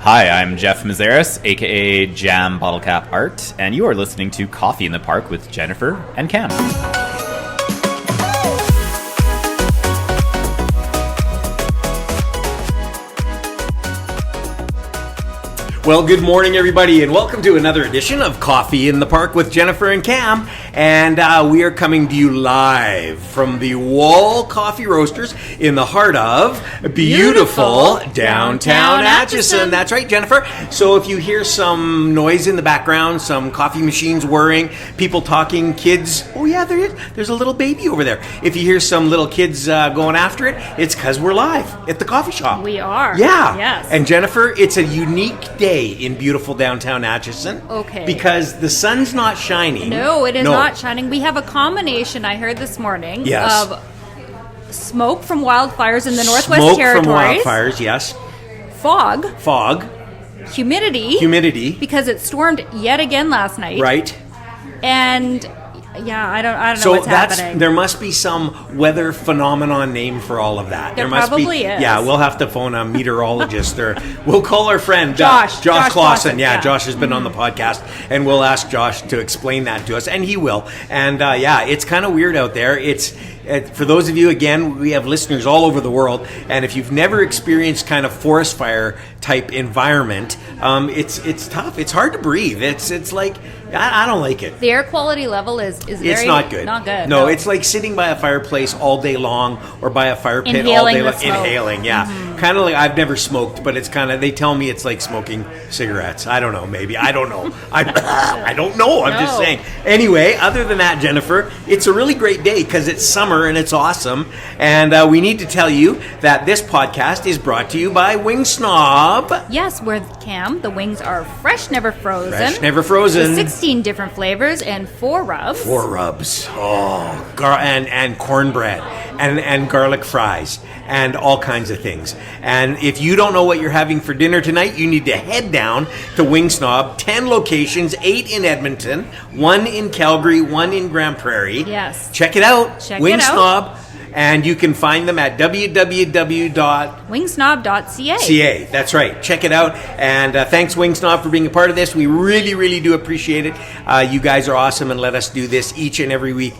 Hi, I'm Jeff Meszaros, aka Jam Bottlecap Art, and you are listening to Coffee in the Park with Jennifer and Cam. Well, good morning, everybody, and welcome to another edition of Coffee in the Park with Jennifer and Cam. And we are coming to you live from the Wall Coffee Roasters in the heart of beautiful downtown Atchison. That's right, Jennifer. So if you hear some noise in the background, some coffee machines whirring, people talking, kids, oh yeah, there's a little baby over there. If you hear some little kids going after it, it's because we're live at the coffee shop. We are. Yeah. Yes. And Jennifer, it's a unique day in beautiful downtown Atchison. Okay. Because the sun's not shining. No, it is not shining. We have a combination, I heard this morning, of smoke from wildfires in the Northwest Territories. Smoke from wildfires, yes. Fog. Humidity. Because it stormed yet again last night. Right. And yeah, I don't know what's happening. There must be some weather phenomenon name for all of that. There must probably is. Yeah, we'll have to phone a meteorologist or we'll call our friend Josh Clausen. Yeah, Josh has been on the podcast, and we'll ask Josh to explain that to us, and he will. And it's kind of weird out there. It's for those of you, again, we have listeners all over the world, and if you've never experienced kind of forest fire type environment, it's tough. It's hard to breathe. It's like I don't like it. The air quality level is very it's not good. Not good. No, it's like sitting by a fireplace all day long or by a fire pit all day long. Inhaling, yeah. Mm-hmm. Kind of like, I've never smoked, but it's kind of, they tell me it's like smoking cigarettes. I don't know, maybe. I don't know. I don't know. I'm just saying. Anyway, other than that, Jennifer, it's a really great day because it's summer and it's awesome. And we need to tell you that this podcast is brought to you by Wing Snob. Yes, with Cam, the wings are fresh, never frozen. Fresh, never frozen. With 16 different flavors and 4 rubs. 4 rubs. Oh, and cornbread and garlic fries and all kinds of things. And if you don't know what you're having for dinner tonight, you need to head down to Wing Snob. 10 locations, 8 in Edmonton, 1 in Calgary, 1 in Grand Prairie. Yes. Check it out. Wing Snob. And you can find them at www.wingsnob.ca. That's right. Check it out. And thanks, Wing Snob, for being a part of this. We really, really do appreciate it. You guys are awesome and let us do this each and every week.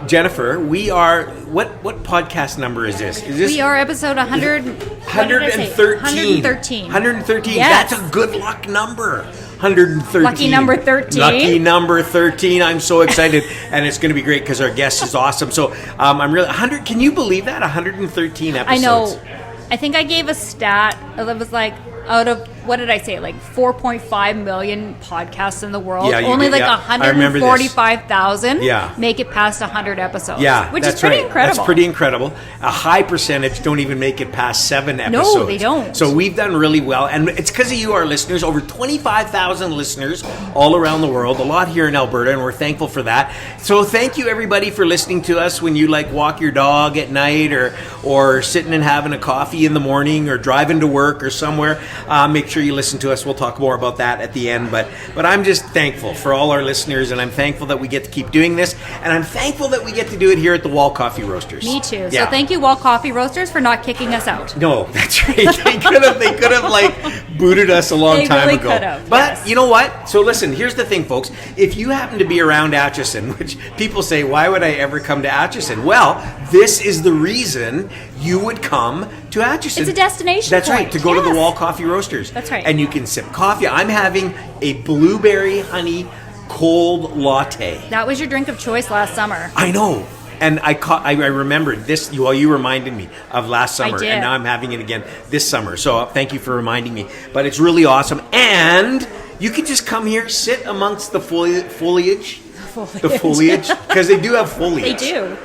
Jennifer, we are... What podcast number is this? We are episode 113. 113. Yes. That's a good luck number. 113. Lucky number 13. Lucky number 13. I'm so excited, and it's going to be great because our guest is awesome. So I'm really 100. Can you believe that 113 episodes? I know. I think I gave a stat that was like out of, what did I say, like 4.5 million podcasts in the world. Yeah, only like 145,000 make it past 100 episodes. Yeah, which is pretty incredible. That's pretty incredible. A high percentage don't even make it past 7 episodes. No, they don't. So we've done really well, and it's because of you, our listeners. Over 25,000 listeners all around the world, a lot here in Alberta, and we're thankful for that. So thank you, everybody, for listening to us when you like walk your dog at night or sitting and having a coffee in the morning or driving to work or somewhere. Make sure you listen to us. We'll talk more about that at the end. But I'm just thankful for all our listeners, and I'm thankful that we get to keep doing this, and I'm thankful that we get to do it here at the Wall Coffee Roasters. Me too. Yeah. So thank you, Wall Coffee Roasters, for not kicking us out. No, that's right. They could have like booted us a long time really ago. Could have, but you know what? So listen, here's the thing, folks. If you happen to be around Atchison, which people say, why would I ever come to Atchison? Well, this is the reason you would come to Atchison. It's a destination. That's right, to go to the Wall Coffee Roasters. That's right. And you can sip coffee. I'm having a blueberry honey cold latte. That was your drink of choice last summer. I know. And I remembered this. You reminded me of last summer, I did. And now I'm having it again this summer. So thank you for reminding me. But it's really awesome, and you can just come here, sit amongst the foliage, because they do have foliage. They do.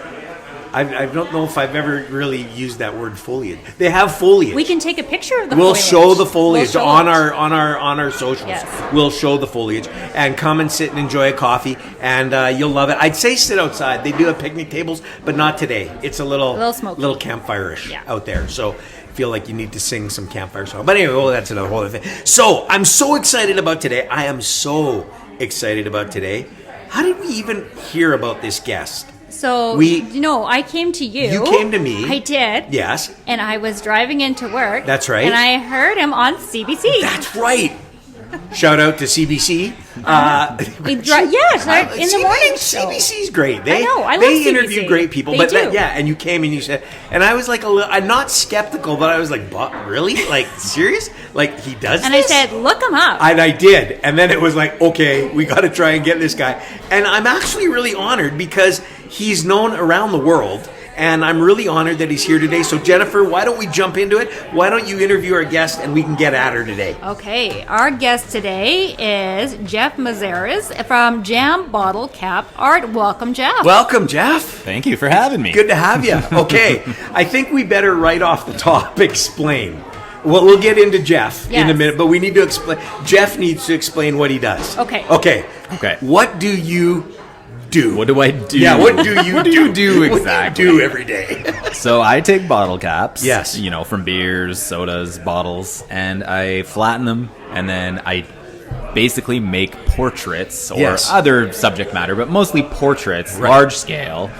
I don't know if I've ever really used that word foliage. They have foliage. We can take a picture of the foliage. We'll show the foliage on our socials. Yes. We'll show the foliage and come and sit and enjoy a coffee, and you'll love it. I'd say sit outside. They do have picnic tables, but not today. It's a little campfire-ish out there. So feel like you need to sing some campfire song. But anyway, that's another whole other thing. So I'm so excited about today. I am so excited about today. How did we even hear about this guest? So, I came to you. You came to me. I did. Yes. And I was driving into work. That's right. And I heard him on CBC. That's right. Shout out to CBC. Yes, in the morning show. CBC's great. I know. I love They CBC. interview great people. They do. And you came and you said, and I was like I'm not skeptical, but I was like, really? Like, serious? Like, he does And this? I said, look him up. And I did. And then it was like, okay, we got to try and get this guy. And I'm actually really honored because he's known around the world. And I'm really honored that he's here today. So, Jennifer, why don't we jump into it? Why don't you interview our guest and we can get at her today? Okay. Our guest today is Jeff Meszaros from Jam Bottlecap Art. Welcome, Jeff. Welcome, Jeff. Thank you for having me. Good to have you. Okay. I think we better right off the top explain. Well, we'll get into Jeff in a minute, but we need to explain. Jeff needs to explain what he does. Okay. Okay. What do you do? What do I do? Yeah, what do you do? What do you do exactly? What do you do every day? So I take bottle caps, yes, from beers, sodas, bottles, and I flatten them, and then I basically make portraits or other subject matter, but mostly portraits, large scale,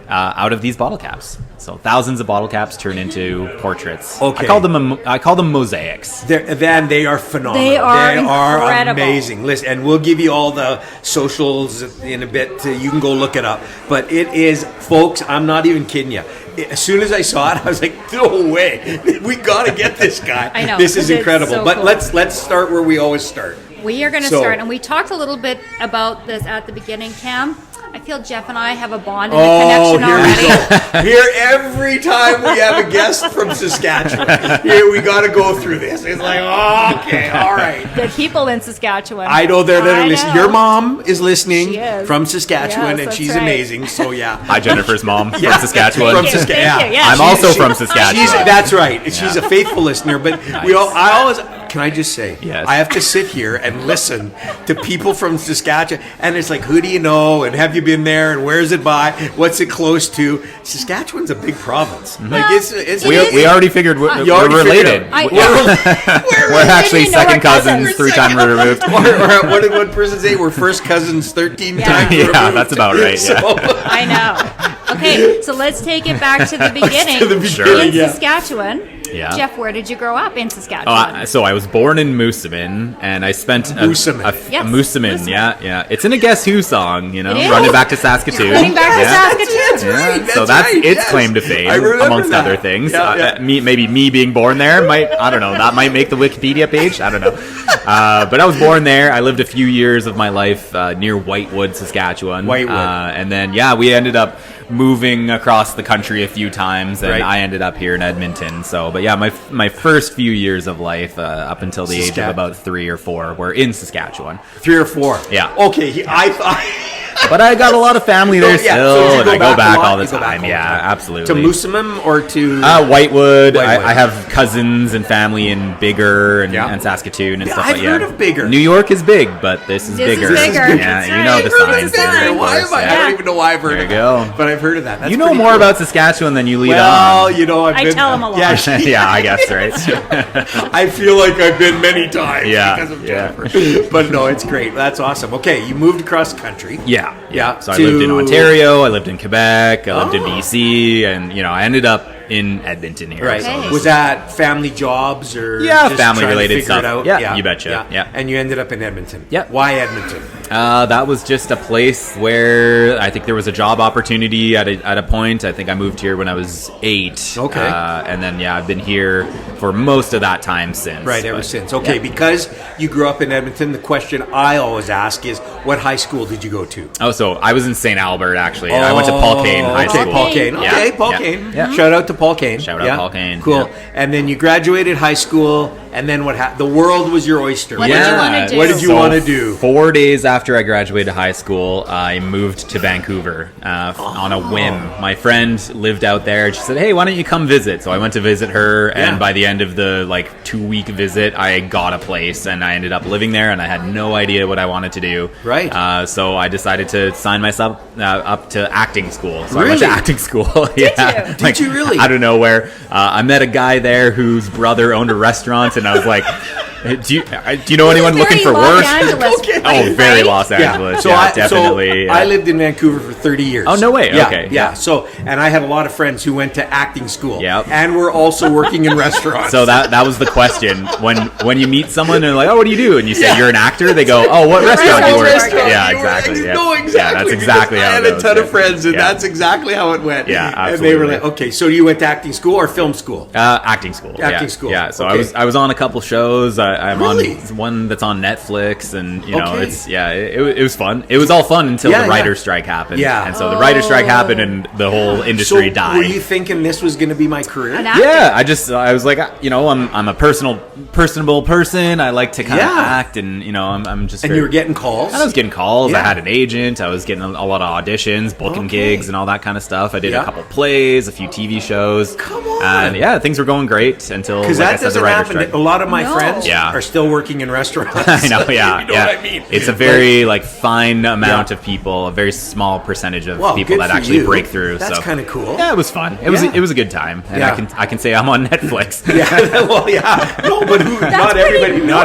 out of these bottle caps. So thousands of bottle caps turn into portraits. Okay. I call them mosaics. They are phenomenal. They are incredible. Amazing. Listen, and we'll give you all the socials in a bit. You can go look it up. But it is, folks, I'm not even kidding you. As soon as I saw it, I was like, no way. We got to get this guy. I know. This is incredible. So but cool. let's start where we always start. We are going to start, and we talked a little bit about this at the beginning, Cam. I feel Jeff and I have a bond and a connection already. We go. Here, every time we have a guest from Saskatchewan, here we got to go through this. It's like, okay, all right. The people in Saskatchewan. I know they're listening. Your mom is listening She is. from Saskatchewan, Yes, and that's she's right. amazing. So yeah. Hi, Jennifer's mom Yeah. from Saskatchewan. From Thank you, Saskatchewan. thank you. Yeah, I'm also from Saskatchewan. That's right. She's a faithful listener. But I always. Can I just say? Yes. I have to sit here and listen to people from Saskatchewan, and it's like, who do you know, and have you been there, and where's it by, what's it close to? Saskatchewan's a big province. Like it's We already figured we're related. We're actually second cousins, 3 times removed. or what did one person say? We're first cousins 13 times removed. Yeah, that's about right. Yeah. I know. Okay, so let's take it back to the beginning. In Saskatchewan. Yeah. Jeff, where did you grow up in Saskatchewan? So I was born in Moosomin, and I spent Moosomin. Yeah. It's in a Guess Who song, running back to Saskatoon. Running back to Saskatoon. So that's its claim to fame, amongst other things. Maybe me being born there that might make the Wikipedia page. I don't know. But I was born there. I lived a few years of my life near Whitewood, Saskatchewan. And then, we ended up moving across the country a few times, and I ended up here in Edmonton. So, but my first few years of life, up until the age of about 3 or 4, were in Saskatchewan. 3 or 4. Yeah. Okay, I thought. But I got a lot of family there still, and I go back all the time. time. Yeah, absolutely. To Moosomin or to Whitewood. I have cousins and family in Bigger and Saskatoon and stuff like that. I've heard of Bigger. New York is big, but this is bigger. This is bigger. Yeah, you know the signs. I don't even know why I've heard of that. But I've heard of that. You know more about Saskatchewan than you lead on. Well, I tell them a lot. Yeah, I guess, right? I feel like I've been many times because of Jennifer. But no, it's great. That's awesome. Okay, you moved across country. Yeah. So I lived in Ontario, I lived in Quebec, I lived in BC, and I ended up in Edmonton here. Right. Okay. Was that family jobs or just family related stuff? Yeah, you betcha. Yeah. And you ended up in Edmonton. Yeah. Why Edmonton? That was just a place where I think there was a job opportunity at a point. I think I moved here when I was 8. Okay. And then I've been here for most of that time since. Right, ever since. Okay, because you grew up in Edmonton, the question I always ask is, what high school did you go to? Oh, so I was in St. Albert, actually. I went to Paul Kane High School. Paul Kane. Okay, Paul Kane. Yeah. Shout out to Paul Kane. Shout out Paul Kane. Cool. Yeah. And then you graduated high school, and then what happened? The world was your oyster. What did you want to do? What did you want to do? 4 days after I graduated high school, I moved to Vancouver on a whim. My friend lived out there, and she said, hey, why don't you come visit? So I went to visit her, and by the end of the 2-week visit, I got a place, and I ended up living there, and I had no idea what I wanted to do. Right. So I decided to sign myself up to acting school. So I Really? went to acting school. Yeah. Did you really? Out of nowhere. I met a guy there whose brother owned a restaurant, and I was like, Do you know anyone looking for work? Oh, very right? Los Angeles. Definitely. I lived in Vancouver for 30 years. Oh, no way. Yeah, Okay. Yeah. So, and I had a lot of friends who went to acting school. Yep. And were also working in restaurants. So that was the question. When you meet someone and they're like, "Oh, what do you do?" and you say you're an actor, they go, "Oh, what restaurant do you work?" Yeah, exactly. Yeah. No, exactly. Yeah, that's exactly how it goes. I had a ton of friends, and that's exactly how it went. Yeah, absolutely. And they were like, "Okay, so you went to acting school or film school?" Acting school. Acting school. Yeah. So Okay. I was on a couple shows. I'm Really? on one that's on Netflix, and you know, Okay. it was fun. It was all fun until Yeah, the yeah. writer's strike happened. Yeah. And so the writer's strike happened, and the whole industry So died. were you thinking this was going to be my career? An actor. Yeah, I was like, you know, I'm a personable person. I like to kind of act, and you know, I'm just. And you were getting calls? I was getting calls. Yeah. I had an agent. I was getting a lot of auditions, booking gigs, and all that kind of stuff. I did a couple plays, a few TV shows. Come on. And yeah, things were going great until, like Because I that said, the doesn't writer's happen. strike. A lot of my friends Yeah. are still working in restaurants. I know, yeah, You know yeah. what I mean? It's a very fine amount of people, a very small percentage of Well, people good that for actually you. break through. That's so kinda cool. Yeah, it was fun. It was a good time, and Yeah. I can say I'm on Netflix. Yeah, well, yeah. No, but not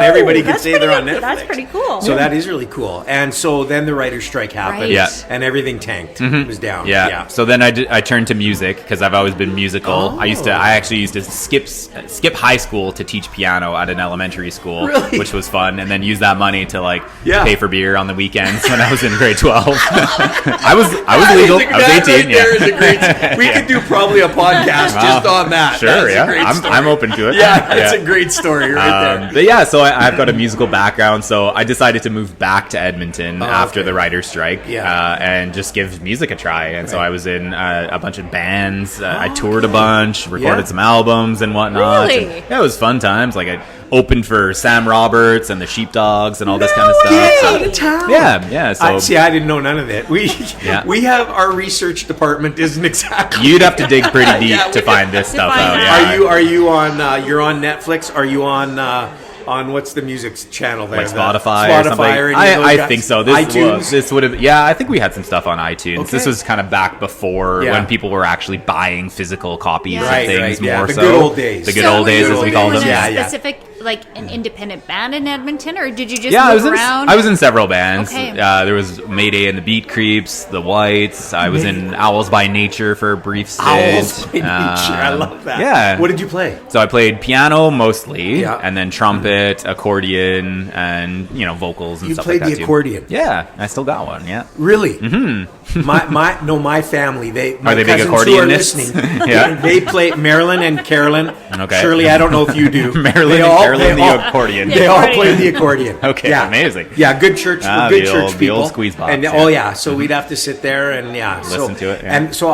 everybody can say they're on Netflix. That's pretty cool. So that is really cool. And so then the writer's strike happened. Right. Yeah. And everything tanked. It was down. Yeah. So then I turned to music because I've always been musical. I actually used to skip high school to teach piano at an elementary school, Really? which was fun, and then use that money to Yeah. pay for beer on the weekends when I was in grade 12. I was legal. I was 18. Right there is a great. We could do probably a podcast just on that. Sure, That's a yeah. great story. I'm open to it. Yeah, that's a great story right there. But yeah, so I've got a musical background, so I decided to move back to Edmonton after the writer's strike, and just give music a try. And so I was in a bunch of bands. I toured a bunch, recorded some albums and whatnot. Really? And, yeah, it was fun times. Like I opened for Sam Roberts and the Sheepdogs and all this kind of stuff. Yeah, So- out of town. yeah. So I didn't know none of that. We have our research department isn't exactly. you'd have to dig pretty deep Yeah, to find this stuff find out. that. Yeah. Are you on? You're on Netflix. Are you on what's the music channel there? Like Spotify or something. or any of those I guys? think so. iTunes. This would have. Yeah, I think we had some stuff on iTunes. Okay. This was kind of back before Yeah. when people were actually buying physical copies of Right, things right, yeah. more The so. good old days. The good So old were days, you as we in call them. a Yeah, yeah. specific, like an independent band in Edmonton, or did you just Yeah, move I was around? I was in several bands. Okay. There was Mayday and the Beat Creeps, the Whites. I was in Owls by Nature for a brief stint. Owls by Nature. I love that. Yeah. What did you play? So I played piano mostly, Yeah. and then trumpet, accordion, and vocals and You stuff played like that the too. accordion? Yeah, I still got one. Yeah. Really? Mm-hmm. My family. My Are they big cousins who are accordionists? listening. Yeah. They play Marilyn and Carolyn. Okay. Shirley, I don't know if you do. Marilyn and Carolyn, the accordion. They all accordion. play the accordion. Okay, Yeah. amazing. Yeah, good church. Ah, Good the church old- the people. old squeeze box, And yeah. so we'd have to sit there and Listen to it, yeah. And so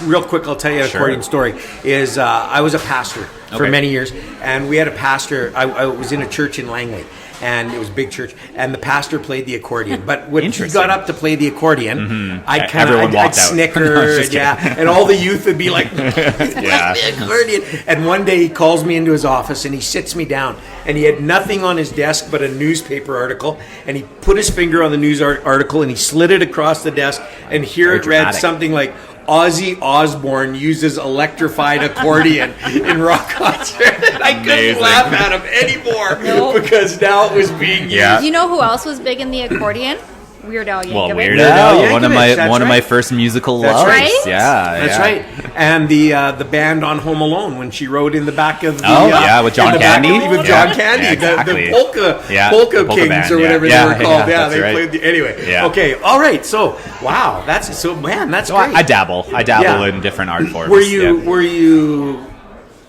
real quick, I'll tell you an accordion story. Is I was a pastor for Okay. many years, and we had a pastor. I was in a church in Langley. And it was a big church, and the pastor played the accordion. But when he Interesting. got up to play the accordion, Everyone I'd walked out. snicker, Just kidding. and all the youth would be like, Yeah. the accordion. And one day he calls me into his office and he sits me down, and he had nothing on his desk but a newspaper article, and he put his finger on the news article and he slid it across the desk, and here Very it read dramatic. something like, Ozzy Osbourne uses electrified accordion in rock concert. And I couldn't Amazing. laugh at him anymore Nope. because now it was being Yeah. You know who else was big in the accordion? Weird Al Yankovic. Well, Weird Weird Al Al, one of Yankovic, that's my right. first musical That's loves. right. Yeah, That's yeah. right. And the band on Home Alone when she rode in the back of the with John in the back Candy? of- with Yeah. John Candy, Yeah, exactly. the polka Yeah, polka the polka Kings band, or yeah. whatever Yeah, they were called. yeah, Yeah, that's they right. played the anyway. Yeah. Okay, all right. So wow, that's So great. I dabble Yeah. in different art forms. Were you Yeah.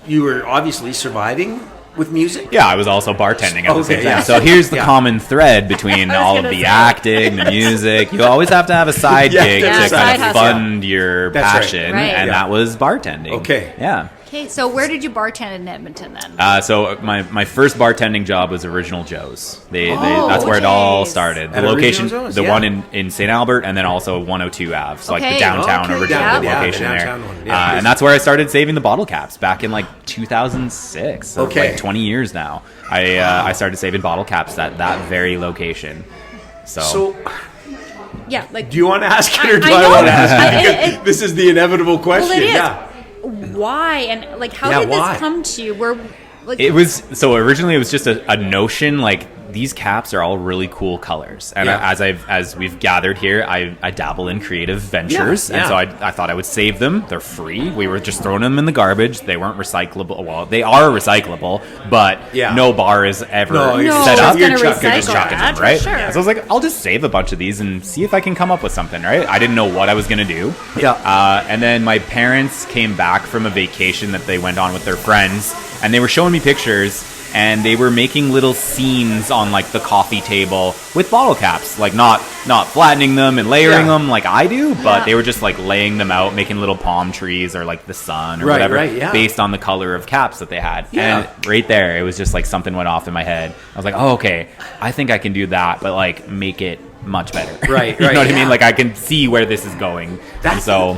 you were obviously surviving with music? Yeah, I was also bartending at the same Okay, time. yeah. So here's the Yeah. common thread between I was all of gonna the say. acting, the music. You always have to have a side Yeah, gig that's to right. kind Side of hustle. fund your That's right. passion, Right. and Yeah. that was bartending. Okay. Yeah. Okay, so where did you bartend in Edmonton then? So my first bartending job was Original Joe's. That's where it all Jeez. started. The At location, Original Joe's, the yeah. one in St. Albert, and then also 102 Ave, so like Okay. the downtown Okay, original yeah, the location downtown there. one, yeah. And that's where I started saving the bottle caps back in like 2006. So Okay. like 20 years now. I started saving bottle caps at that very location. So Yeah, like do you want to ask it or do I I, know. want to ask it? It- Because this is the inevitable question. well, it is. Yeah. Why and like how Yeah, did why? this come to you? Like, originally it was just a notion, like, these caps are all really cool colors, and as we've gathered here, I dabble in creative ventures, and so I thought I would save them. They're free. We were just throwing them in the garbage. They weren't recyclable. Well, they are recyclable, but no bar is ever set up. You're just chucking them, right? Sure. So I was like, I'll just save a bunch of these and see if I can come up with something, right? I didn't know what I was gonna do. And then my parents came back from a vacation that they went on with their friends, and they were showing me pictures. And they were making little scenes on, like, the coffee table with bottle caps, like not flattening them and layering them like I do, but they were just, like, laying them out, making little palm trees or, like, the sun or whatever, based on the color of caps that they had. And right there, it was just like something went off in my head. I was like, oh, okay, I think I can do that, but, like, make it much better. Right, you know what I mean? Like, I can see where this is going. That's I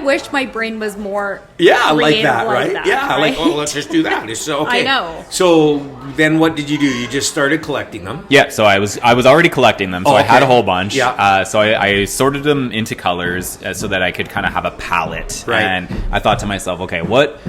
wish my brain was more like that, right? Right? Like, let's just do that. So okay. I know. So then what did you do? You just started collecting them? Yeah, so I was already collecting them, so I had a whole bunch. Yeah. So I sorted them into colors so that I could kind of have a palette. Right. And I thought to myself, okay, what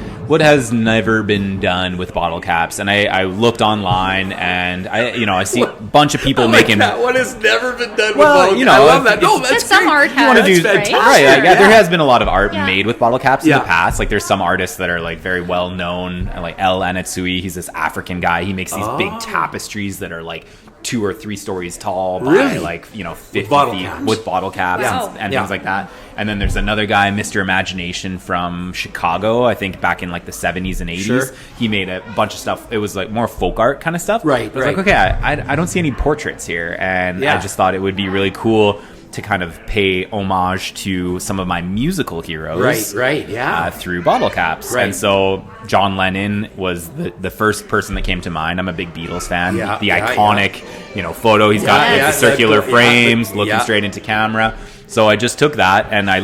has never been done with bottle caps? And I looked online, and I see a bunch of people making what has never been done with bottle caps. I love that. No, that's some great. art has, right? There has been a lot of art made with bottle caps in the past. Like, there's some artists that are, like, very well known, like El Anatsui. He's this African guy. He makes these big tapestries that are, like, 2 or 3 stories tall by, like, 50 feet with bottle caps and things like that. And then there's another guy, Mr. Imagination from Chicago, I think back in, like, the 70s and 80s. Sure. He made a bunch of stuff. It was, like, more folk art kind of stuff. Right, I was like, okay, I don't see any portraits here. And I just thought it would be really cool to kind of pay homage to some of my musical heroes. Through bottle caps. Right. And so John Lennon was the first person that came to mind. I'm a big Beatles fan. The iconic, photo. He's got the circular frames, looking straight into camera. So I just took that, and I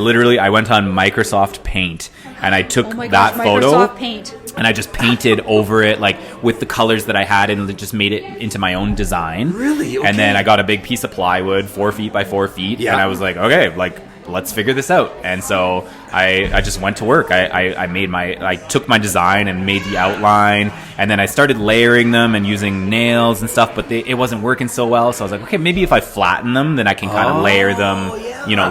went on Microsoft Paint, and I took that photo. Microsoft Paint. And I just painted over it, like, with the colors that I had, and just made it into my own design. Really? Okay. And then I got a big piece of plywood, 4 feet by 4 feet, and I was like, okay, like, let's figure this out. And so I just went to work. I took my design and made the outline, and then I started layering them and using nails and stuff, but it wasn't working so well. So I was like, okay, maybe if I flatten them, then I can kind of layer them,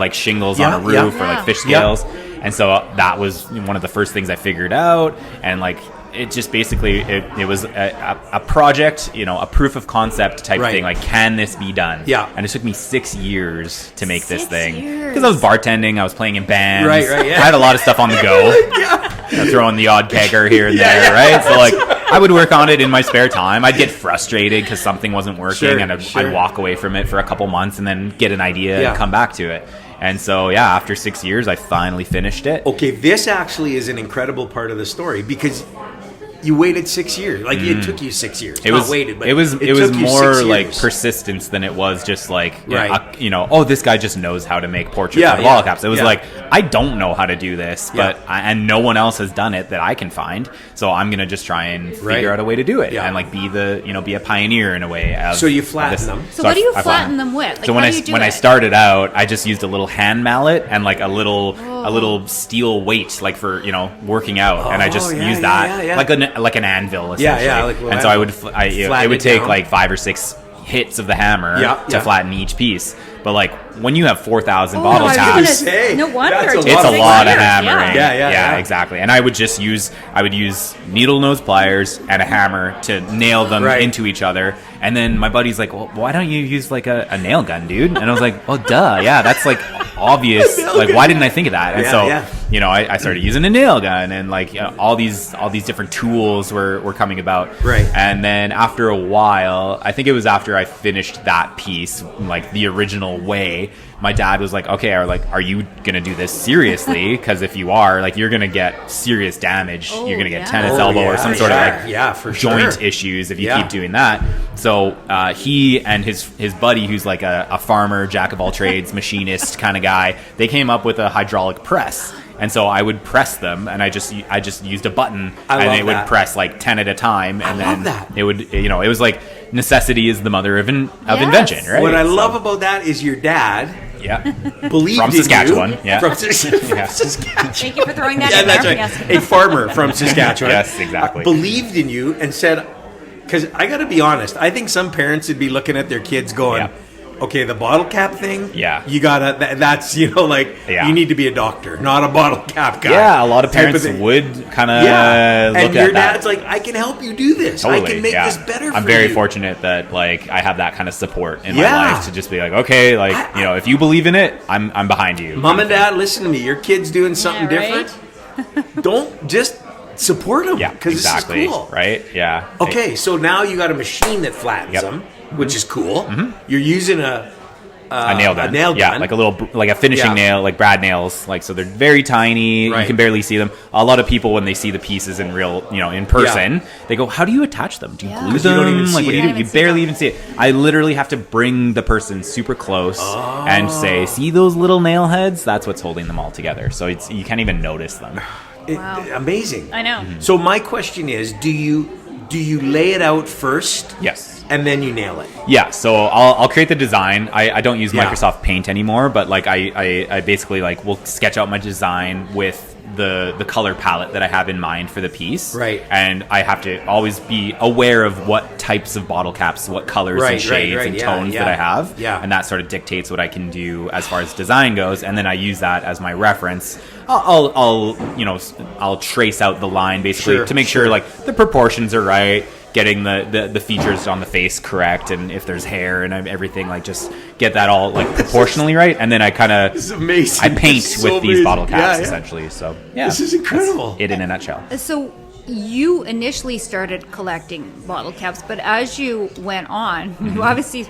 like shingles on a roof or like fish scales. And so that was one of the first things I figured out, and, like, it just basically it was a project, a proof of concept type thing. Like, can this be done? Yeah. And it took me 6 years to make this thing, because I was bartending, I was playing in bands. Right. Yeah. I had a lot of stuff on the go. Throwing the odd kegger here and there, right? So, like, I would work on it in my spare time. I'd get frustrated because something wasn't working, and I'd walk away from it for a couple months and then get an idea and come back to it. And so, after 6 years, I finally finished it. Okay, this actually is an incredible part of the story, because you waited 6 years. Like, it took you 6 years. It was more like persistence than it was just like, this guy just knows how to make portraits of bottle caps. It was like, I don't know how to do this, but and no one else has done it that I can find. So I'm gonna just try and figure out a way to do it and, like, be a pioneer in a way. So you flatten them. So what do you flatten them with? Like, so when I started out, I just used a little hand mallet and, like, a little steel weight, like, for working out, and I just used that like an anvil, essentially. And so it would take like 5 or 6 hits of the hammer to flatten each piece. But, like, when you have 4,000 bottle caps, no wonder it's a lot of hammering. Yeah, exactly. And I would use needle nose pliers and a hammer to nail them into each other. And then my buddy's like, well, why don't you use, like, a nail gun, dude? And I was like, well, duh, that's, like, obvious. Like, why didn't I think of that? And I started using a nail gun, and, like, all these different tools were coming about. Right. And then after a while, I think it was after I finished that piece, like, the original way, my dad was like, okay, are you gonna do this seriously? Because if you are, like, you're gonna get serious damage. You're gonna get tennis elbow or some sort of, like, joint issues if you keep doing that. So he and his buddy, who's like a farmer, jack of all trades, machinist kind of guy, they came up with a hydraulic press. And so I would press them, and I just used a button, and it would press, like, 10 at a time, and then it would, it was like necessity is the mother of invention, right? What I love about that is your dad Yeah. believed From in Saskatchewan. you. Yeah. From Saskatchewan. Thank you for throwing that Yeah, in that's there. right. Yes. A farmer from Saskatchewan. Yes, exactly. Believed in you and said, because I got to be honest, I think some parents would be looking at their kids going, Yeah. okay, the bottle cap thing, Yeah. you gotta, that's, you need to be a doctor, not a bottle cap guy. Yeah, a lot of type parents thing. would kind of Yeah. look And at your that. dad's like, I can help you do this. Totally, I can make yeah. this better for you. I'm very fortunate that like I have that kind of support in my Yeah. life to just be like, okay, like if you believe in it, I'm behind you. Mom and dad, listen to me. Your kid's doing something Yeah, right? different. Don't just support them. Yeah, because exactly. this is cool. Right? Yeah. Okay, so now you got a machine that flattens Yep. them, which is cool. You're using a nail gun. nail gun. Yeah, like a finishing Yeah. nail, like brad nails. Like, so they're very tiny. Right. You can barely see them. A lot of people, when they see the pieces in real, in person, they go, how do you attach them? Do you glue 'Cause you them? don't even Like, see what do it. you do? You barely even see it. I literally have to bring the person super close and say, see those little nail heads? That's what's holding them all together. So you can't even notice them. Wow. Amazing. I know. So my question is, do you lay it out first? Yes. And then you nail it. Yeah, so I'll create the design. I don't use Yeah. Microsoft Paint anymore, but like I basically like will sketch out my design with the color palette that I have in mind for the piece. Right. And I have to always be aware of what types of bottle caps, what colors Right, and shades right, and yeah, tones yeah. that I have. Yeah. And that sort of dictates what I can do as far as design goes. And then I use that as my reference. I'll trace out the line basically Sure, to make sure like the proportions are right, getting the features on the face correct, and if there's hair and everything, like just get that all like proportionally right, and then I kind of This is amazing. I paint This is with so these amazing. bottle caps Yeah. essentially. So yeah, This is incredible. that's it in a nutshell. So you initially started collecting bottle caps, but as you went on, you obviously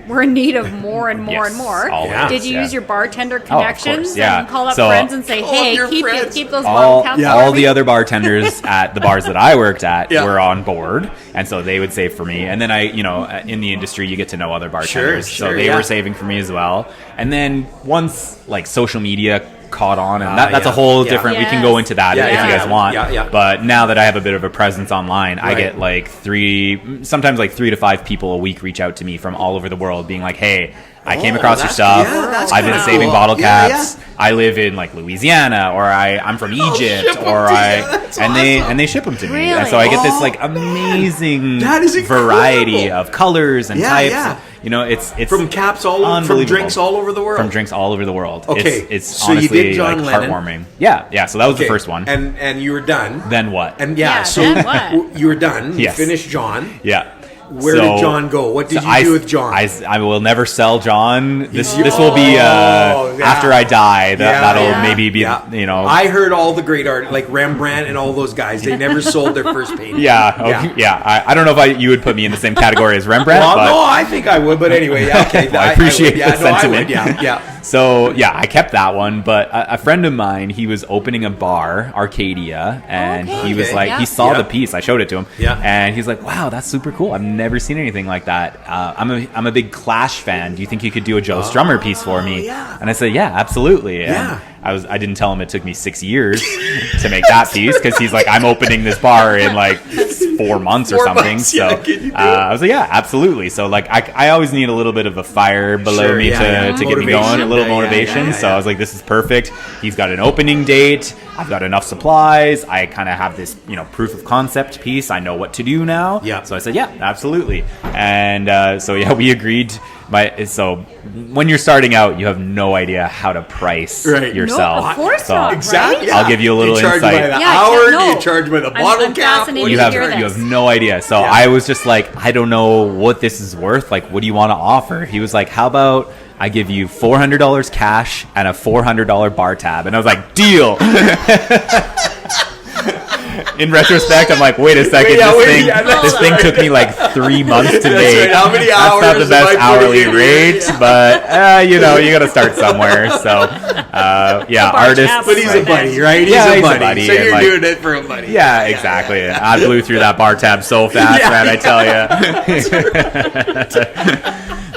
were in need of more and more Yes, and more. always, Did you yeah. use your bartender course, connections yeah. and call up So- friends and say, Call hey, up your keep friends. those bottle caps for All me? the other bartenders at the bars that I worked at Yeah. were on board, and so they would save for me. And then in the industry, you get to know other bartenders, Sure, so they yeah. were saving for me as well. And then once like social media caught on, and that's yeah. a whole Yeah. different. We can Yes. go into that Yeah, if yeah, you guys yeah. want. Yeah, yeah. But now that I have a bit of a presence online, I Right. get like sometimes 3 to 5 people a week reach out to me from all over the world, being like, "Hey, I came across your that's- stuff. yeah, that's I've been kinda saving cool. bottle Yeah, caps. I live in like Louisiana, or I'm from Egypt, ship 'em or to you. I That's and awesome. they ship them to me. Really? And so I get this Oh, like amazing that is incredible. variety of colors and Yeah, types. yeah. It's From caps all over, from unbelievable. drinks all over the world. From drinks all over the world. Okay, It's so you honestly did John like Lennon. heartwarming. Yeah. So that was Okay, the first one. and you were done. Then what? And Yeah, so then what? you were done. Yes. You finished John. Yeah. Where did John go? What did you do with John? I will never sell John. This You- will be Oh, yeah. after I die. That'll Yeah. maybe be I heard all the great art, like Rembrandt and all those guys. They never sold their first painting. Yeah, okay, yeah. I don't know if you would put me in the same category as Rembrandt. Well, but no, I think I would, but anyway, yeah, okay. Well, I appreciate would, yeah, the no, I sentiment. would, yeah. So yeah, I kept that one. But a friend of mine, he was opening a bar, Arcadia, and Okay. he was Okay. like, Yeah. he saw Yeah. the piece. I showed it to him, Yeah. and he's like, "Wow, that's super cool. I've never seen anything like that. I'm a big Clash fan. Do you think you could do a Joe Strummer piece for me?" yeah. And I said, "Yeah, absolutely." And Yeah. I didn't tell him it took me 6 years to make that piece, because he's like, I'm opening this bar in like 4 months or 4 something. months, So yeah, can you do it? I was like, yeah, absolutely. So like I always need a little bit of a fire below Sure, me yeah, to yeah. get me going, Motivation. a little Yeah, yeah, motivation. yeah, So yeah. I was like, this is perfect. He's got an opening date. I've got enough supplies. I kind of have this, proof of concept piece. I know what to do now. Yeah. So I said, yeah, absolutely. And so yeah, we agreed. So when you're starting out, you have no idea how to price Right. yourself. No, of course So not. Exactly. Right? I'll give you a little do you charge insight. by the Yeah, I hour? can't Do you know. charge by the I'm bottle cap? fascinated What do You to have hear you this. have no idea. So Yeah. I was just like, I don't know what this is worth. Like, what do you want to offer? He was like, how about I give you $400 cash and a $400 bar tab? And I was like, deal. In retrospect, I'm like, wait a second. This thing took me like 3 months to make. right. How many That's not hours the am I best putting hourly in here? rate, Yeah. but you got to start somewhere. So yeah, bar artists. tab. But he's a buddy, right? Yeah, he's a buddy. So and, you're like, doing it for a buddy. Yeah, exactly. I blew through that bar tab so fast, Yeah, man, I tell you.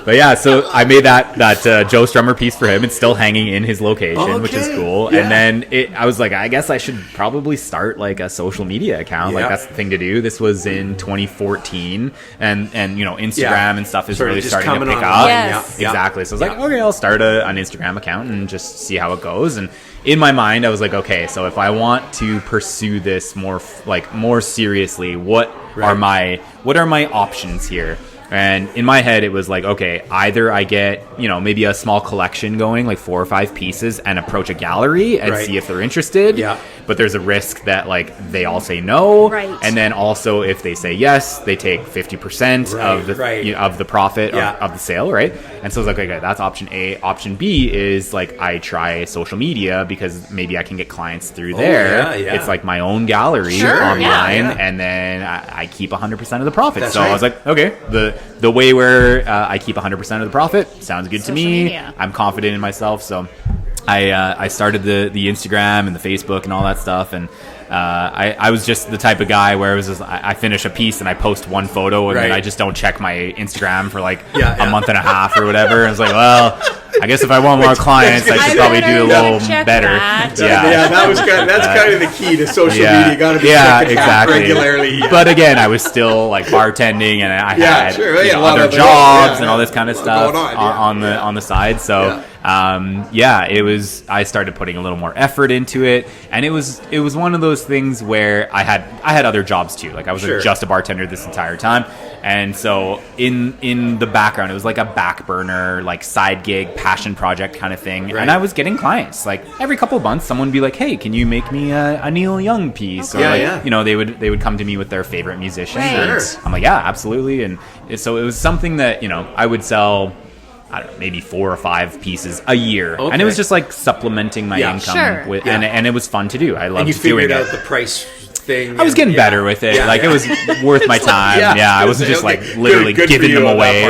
But yeah, so I made that Joe Strummer piece for him. It's still hanging in his location, which is cool. Yeah. And then I was like, I guess I should probably start like a social media account. Like that's the thing to do. This was in 2014, and Instagram and stuff is really starting to pick up. Yes. Exactly. So I was like, okay, I'll start an Instagram account and just see how it goes. And in my mind, I was like, okay, so if I want to pursue this more seriously, what are my options here? And in my head, it was like, okay, either I get, maybe a small collection going, like 4 or 5 pieces, and approach a gallery and see if they're interested. Yeah. But there's a risk that like they all say no. Right. And then also if they say yes, they take 50% of the profit of the sale, right? And so I was like, okay, that's option A. Option B is like I try social media because maybe I can get clients through there. Yeah. It's like my own gallery online, and then I keep 100% of the profit. That's I was like, okay, the way where I keep 100% of the profit sounds good to me. Media. I'm confident in myself, so I started the Instagram and the Facebook and all that stuff, and I was just the type of guy where it was just, I finish a piece and I post one photo and then I just don't check my Instagram for like a month and a half or whatever. And I was like, well, I guess if I want more clients, I should probably do a little better. That's kind of the key to social media. You got to be checking regularly. But again, I was still like bartending, and I had other jobs and all this kind of stuff on the side. So it was. I started putting a little more effort into it, and it was one of those things where I had other jobs too. Like I wasn't just a bartender this entire time, and so in the background, it was like a back burner, like side gig, passion project kind of thing. And I was getting clients. Like every couple of months, someone would be like, "Hey, can you make me a Neil Young piece?" Okay. Or they would come to me with their favorite musician. Right. I'm like, yeah, absolutely. And so it was something that I would sell, I don't know, maybe 4 or 5 pieces a year. Okay. And it was just like supplementing my income with, and it was fun to do. I loved doing it. And you figured out the price thing. I was getting better with it. It was worth my time. I wasn't just like literally giving them away.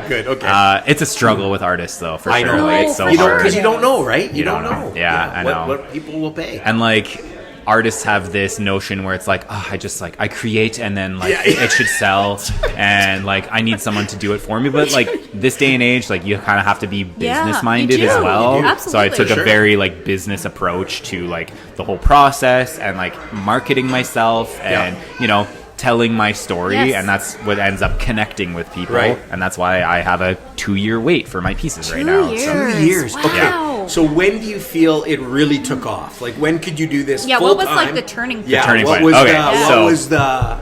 Good. Okay. It's a struggle with artists though, for sure. Know. It's so hard. Because you don't know, right? You don't know. Yeah, I know. What people will pay. And like, artists have this notion where it's like, I create and then like it should sell, and like I need someone to do it for me. But like this day and age, like you kind of have to be business minded as well. So I took a very like business approach to like the whole process and like marketing myself and telling my story, and that's what ends up connecting with people, and that's why I have a 2-year wait for my pieces right now. 2 years. Wow. Okay. So when do you feel it really took off? Like when could you do this full what was time? like the turning point? Yeah, turning point.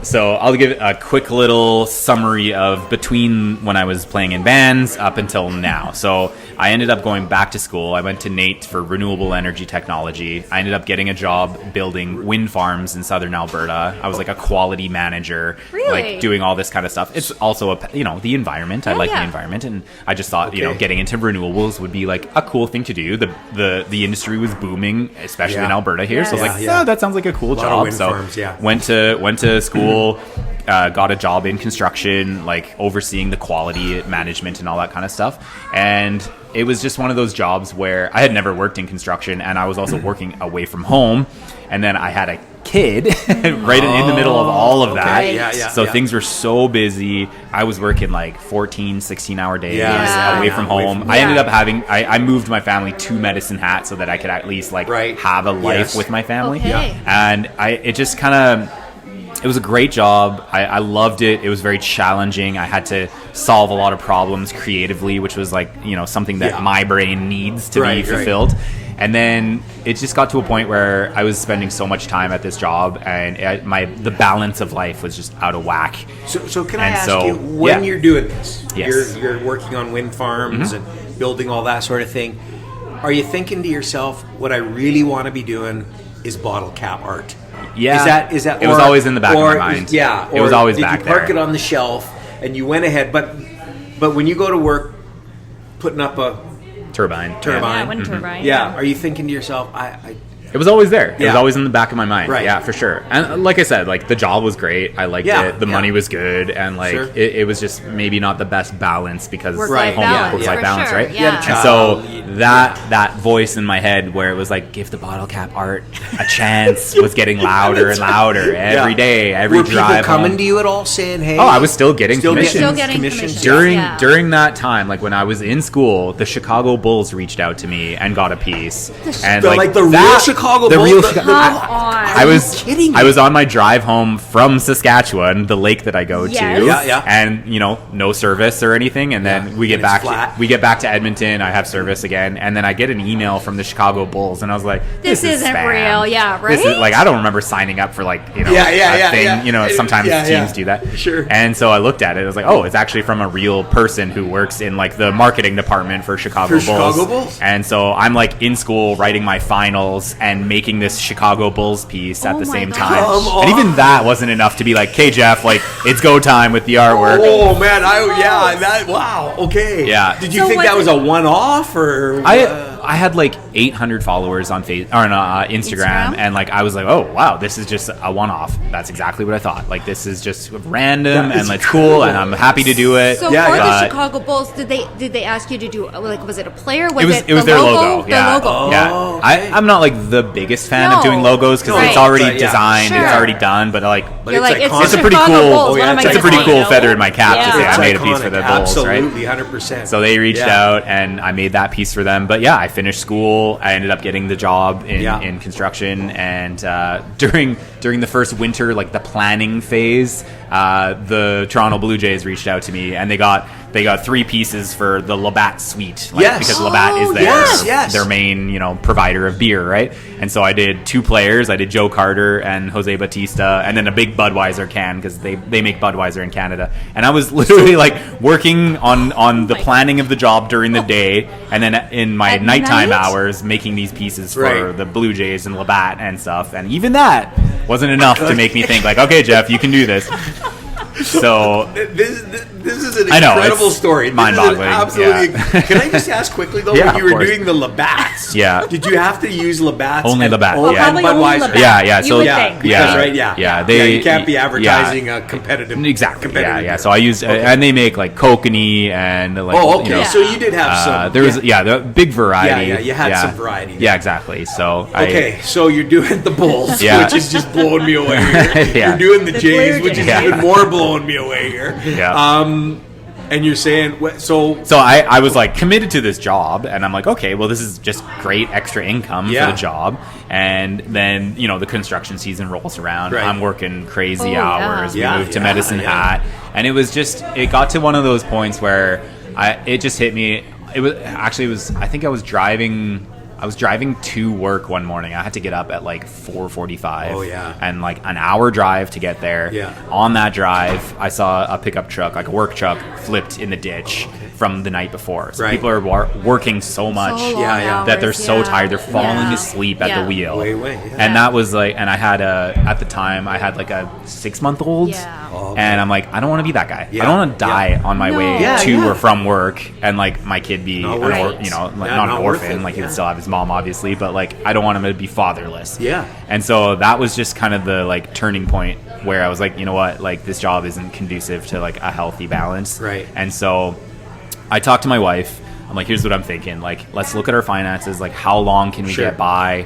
So I'll give a quick little summary of between when I was playing in bands up until now. So I ended up going back to school. I went to NAIT for renewable energy technology. I ended up getting a job building wind farms in Southern Alberta. I was like a quality manager, like doing all this kind of stuff. It's also the environment. I like the environment, and I just thought getting into renewables would be like a cool thing to do. The industry was booming, especially in Alberta here. So I was like, that sounds like a cool job. So farms, went to school, got a job in construction, like overseeing the quality management and all that kind of stuff. And it was just one of those jobs where I had never worked in construction, and I was also working away from home. And then I had a kid right in the middle of all of that. So things were so busy. I was working like 14, 16-hour days away from home. I ended up I moved my family to Medicine Hat so that I could at least like have a life with my family. And it just kind of... It was a great job. I loved it. It was very challenging. I had to solve a lot of problems creatively, which was like, something that my brain needs to be fulfilled. And then it just got to a point where I was spending so much time at this job, and the balance of life was just out of whack. So can I ask you, when you're doing this, you're working on wind farms and building all that sort of thing, are you thinking to yourself, what I really want to be doing is bottle cap art? Yeah, is that? It was always in the back of my mind. It was always back there. Did you park it on the shelf and you went ahead? But when you go to work, putting up a turbine, wind turbine. Yeah, are you thinking to yourself, I It was always there. It Yeah. was always in the back of my mind. Right. Yeah, for sure. And like I said, like the job was great. I liked Yeah, it. The yeah. money was good, and like Sure. it was just maybe not the best balance because Work-life Right. balance, work-life for balance, sure. right? Yeah. Yeah. And so that voice in my head where it was like, give the Bottlecap art a chance was getting louder and louder every day, every Were drive people coming home. to you at all saying, hey? Oh, I was still getting commissions. Still getting commissions. During Yeah. during that time, like when I was in school, the Chicago Bulls reached out to me and got a piece. And like the real Chicago the Bulls? real The- Chica- Come on. I was kidding me? I was on my drive home from Saskatchewan, the lake that I go Yes. to, Yeah. and no service or anything. And then Yeah. we get And it's back flat. to Edmonton. I have service again, and then I get an email from the Chicago Bulls, and I was like, This is isn't spam. real. Yeah, This is right? like I don't remember signing up for like Yeah, a thing. yeah. Sometimes Yeah, teams yeah. do that. Sure. And so I looked at it. I was like, oh, it's actually from a real person who works in like the marketing department for Chicago Bulls. Chicago Bulls? And so I'm like in school writing my finals and making this Chicago Bulls piece at Oh the my same God. time. Come And even that wasn't enough to be like, okay, Jeff, like it's go time with the artwork. Oh man, wow, okay. Yeah. Did you So think was that was it- a one-off or? I had like 800 followers on Instagram, and like I was like, oh wow, this is just a one-off. That's exactly what I thought. Like this is just random That is and it's cool, and I'm happy to do it. So Yeah, for yeah. the Chicago Bulls, did they ask you to do like was it a player? It was the their logo. The Yeah, logo. yeah. Oh, okay. I'm not like the biggest fan of No. doing logos because Right. it's already Right, yeah. designed, Sure. it's already done. But like, But You're like, iconic. it's a pretty Chicago cool. Bulls. What yeah, am I it's it's a gonna pretty call cool it? feather in my cap to say Yeah. I made a piece for the Iconic. Bulls, right? Absolutely, 100%. So they reached Yeah. out and I made that piece for them. But yeah, I finished school. I ended up getting the job in construction. And during the first winter, like the planning phase, the Toronto Blue Jays reached out to me and they got 3 pieces for the Labatt suite. Like, Yes. because Labatt is Oh, their main, provider of beer, right? And so I did 2 players. I did Joe Carter and Jose Batista, and then a big Budweiser can because they make Budweiser in Canada. And I was literally like working on the planning of the job during the day, and then in my At nighttime night? hours making these pieces for Right. the Blue Jays and Labatt and stuff. And even that wasn't enough to make me think like, okay, Jeff, you can do this. So This is an I know, incredible it's story. This is mind-boggling, an absolutely. yeah. Can I just ask quickly though? Yeah, when you of were course. doing the Labatts, Yeah. did you have to use Labatts? Only Labatt, Only yeah. Probably only Budweiser. Labatt. Yeah, You so- would Yeah, think. because, Yeah. right, yeah, Yeah, you can't be advertising a competitive. Exactly. competitive Yeah, yeah. beer. So I used, and they make like kokanee and like. Oh, okay. you know, So you did have some. there was the big variety. Yeah, you had some variety. Yeah, exactly. So Okay, so you're doing the Bulls, Yeah. which is just blowing me away here. Yeah. You're doing the The Jays, Blue which is Jays. even more blowing me away here. Yeah. And you're saying so. So I was like committed to this job, and I'm like, okay, well, this is just great extra income Yeah. for the job. And then the construction season rolls around. Right. I'm working crazy Oh, yeah. hours. Yeah, We moved to yeah, Medicine yeah. Hat, and it got to one of those points where it just hit me. I think I was driving. I was driving to work one morning. I had to get up at like 4:45. Oh, yeah. And like an hour drive to get there. Yeah. On that drive, I saw a pickup truck, like a work truck, flipped in the ditch from the night before. So Right. people are working so much So long Yeah, yeah. that they're hours, so yeah. tired, they're falling Yeah. asleep at Yeah. the wheel. Way, yeah. And that was like, and I had at the time, I had like a 6-month-old. Yeah. Oh, okay. And I'm like, I don't want to be that guy. Yeah. I don't want to die on my No. way Yeah, to yeah. or from work, and like my kid be Not an worth it. like Yeah, not not an worth orphan. it, Like he yeah. would still have his mom, obviously, but like I don't want him to be fatherless. Yeah. And so that was just kind of the like turning point where I was like, you know what, like this job isn't conducive to like a healthy balance. Right. And so I talked to my wife. I'm like, here's what I'm thinking. Like, let's look at our finances. Like, how long can we Sure. get by,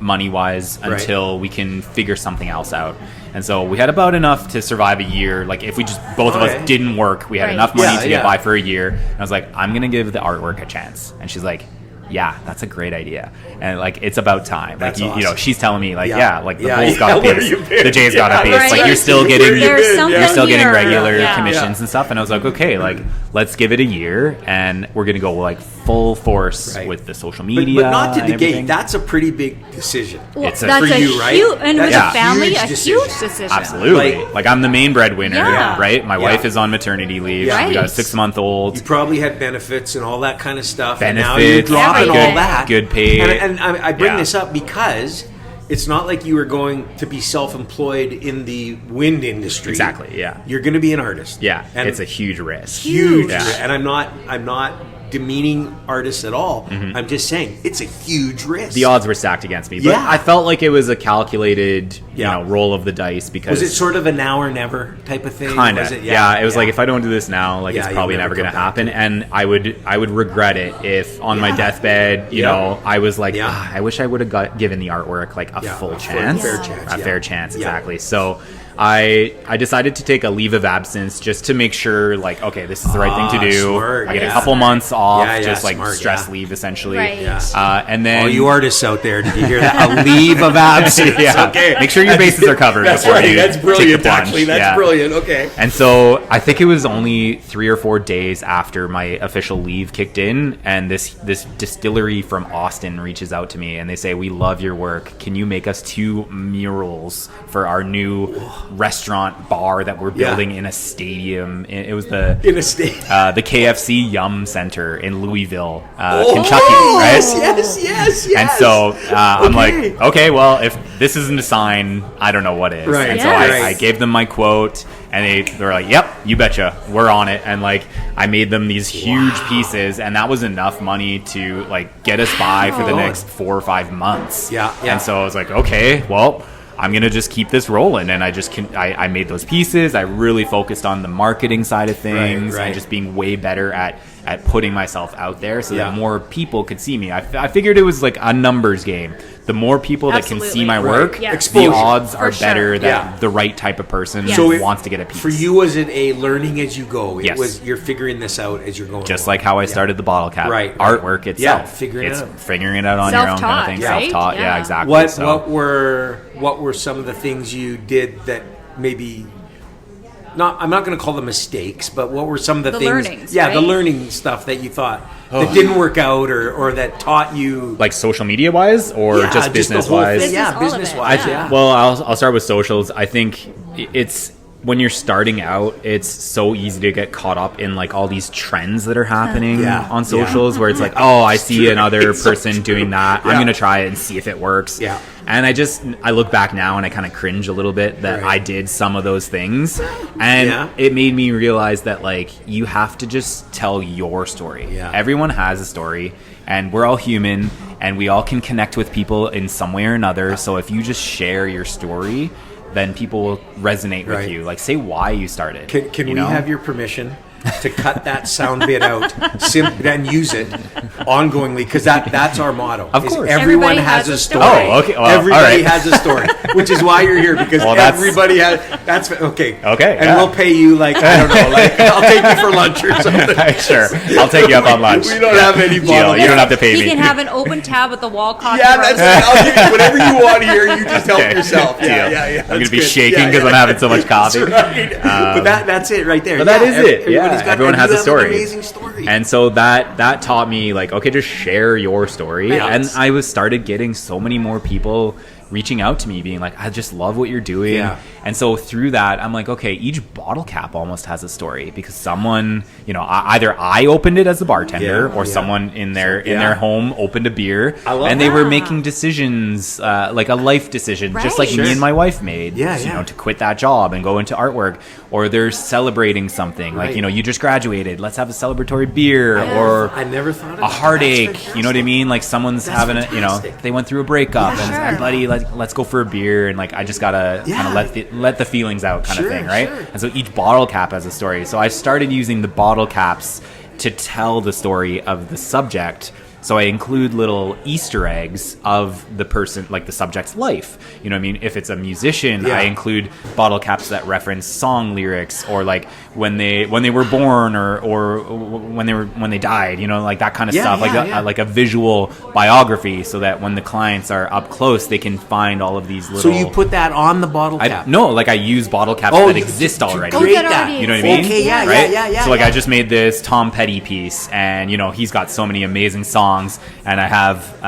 money wise, Right. until we can figure something else out. And so we had about enough to survive a year. Like, if we just both of Okay. us didn't work, we had Right. enough money Yeah, to yeah. get by for a year. And I was like, I'm gonna give the artwork a chance. And she's like, yeah, that's a great idea. And like, it's about time. Like, That's you know, awesome. she's telling me like, Yeah. like the Yeah, Bulls yeah, got a where piece, you been? the Jays got Yeah, a piece. right. Like, you're still Where getting, you There's been? something you're still getting here. regular Yeah. commissions and stuff. And I was like, okay, like let's give it a year, and we're gonna go like full force Right. with the social But, media. but not to and negate. everything. That's a pretty big decision. Well, It's that's for a you, right? huge, and with That's a a family, huge a decision. huge decision. Absolutely. Like- Like I'm the main breadwinner, Yeah. right? My Yeah. wife is on maternity leave. Yeah. We got a Right. 6-month-old. You probably had benefits and all that kind of stuff. and now Benefits, you're dropping everything. all that. Good pay. And I bring Yeah. this up because it's not like you were going to be self-employed in the wind industry. Exactly, yeah. You're going to be an artist. Yeah, And it's a huge risk. huge. Yeah. And I'm not demeaning artists at all. I'm just saying it's a huge risk. The odds were stacked against me, but Yeah. I felt like it was a calculated, roll of the dice because was it sort of a now or never type of thing? kind Was of. it? Yeah, it was like if I don't do this now, like Yeah, it's probably you'll never never going to come back happen, to it. and I would regret it if on my deathbed, you know, I was like, I wish I would have given the artwork like a full chance, fair chance, a fair chance, exactly. So I decided to take a leave of absence just to make sure, like, okay, this is the right thing to do. Smart, I get a couple months off, just like smart, stress leave essentially. Right. And then all you artists out there, did you hear that? A leave of absence. Okay. Make sure your bases are covered. That's before right. you That's take brilliant. the plunge. Actually, that's brilliant. Okay. And so I think it was only 3 or 4 days after my official leave kicked in, and this distillery from Austin reaches out to me and they say, "We love your work. Can you make us 2 murals for our new restaurant bar that we're building in a stadium?" It was the KFC Yum Center in Louisville, Kentucky, right? Yes. And so I'm like, okay, well, if this isn't a sign, I don't know what is. Right. And so I gave them my quote, and they're like, yep, you betcha, we're on it. And like, I made them these huge pieces, and that was enough money to like get us by for the next 4 or 5 months. Yeah. And so I was like, okay, well, I'm going to just keep this rolling. And I made those pieces. I really focused on the marketing side of things and just being way better at putting myself out there so that more people could see me. I figured it was like a numbers game. The more people that can see my work, the odds are better that the right type of person wants to get a piece. For you, was it a learning as you go? Yes. It was, you're figuring this out as you're going Just along. like how I started the Bottlecap. Right. Artwork itself. Figuring it out. Figuring it out on your own kind of thing. Self-taught, right? Self-taught, Yeah. exactly. What were some of the things you did that maybe... I'm not going to call them mistakes, but what were some of the things? Learnings, the right? learning stuff that you thought that didn't work out, or that taught you, like social media wise, or just business wise? Business wise. Well, I'll start with socials. I think it's when you're starting out, it's so easy to get caught up in like all these trends that are happening on socials, where it's like, oh, I see another person doing that. I'm gonna try it and see if it works. And I look back now and I kind of cringe a little bit that I did some of those things, and it made me realize that like you have to just tell your story. Everyone has a story, and we're all human, and we all can connect with people in some way or another. So if you just share your story, then people will resonate with you. Like, say why you started. Can we have your permission to cut that sound bit out and use it ongoingly? Because that's our motto. Of course. Everyone has a story. Oh, okay. Well, everybody has a story, which is why you're here, because everybody has... That's okay. Okay. And we'll pay you, like, I don't know, like, I'll take you for lunch or something. Sure. I'll take you up on lunch. We don't have any bottle. You don't have to pay me. He can have an open tab at the wall coffee. That's right. I'll give you whatever you want here. You just help yourself. Deal. I'm going to be shaking because I'm having so much coffee. That's right. But that's it right there. But that is it. Everyone has a story. An amazing story. And so that taught me, like, okay, just share your story. Right. And I started getting so many more people reaching out to me being like, I just love what you're doing. And so through that, I'm like, okay, each bottle cap almost has a story, because someone, either I opened it as a bartender or someone in their home opened a beer, and they were making decisions, like a life decision, just like me and my wife made, to quit that job and go into artwork, or they're celebrating something like, you just graduated, let's have a celebratory beer, or I never thought of a heartache, you know what I mean? Like someone's having they went through a breakup and buddy, let's go for a beer, and like I just gotta kind of let the feelings out kind of thing, right? And so each bottle cap has a story. So I started using the bottle caps to tell the story of the subject. So I include little Easter eggs of the person, like the subject's life. You know what I mean? If it's a musician, I include bottle caps that reference song lyrics, or like when they were born, or when they died. Like that kind of stuff. Like a visual biography, so that when the clients are up close, they can find all of these little. So you put that on the bottle cap? No, like I use bottle caps that exist already. Create that. You know what I mean? Okay, yeah. So like I just made this Tom Petty piece, and he's got so many amazing songs, and I have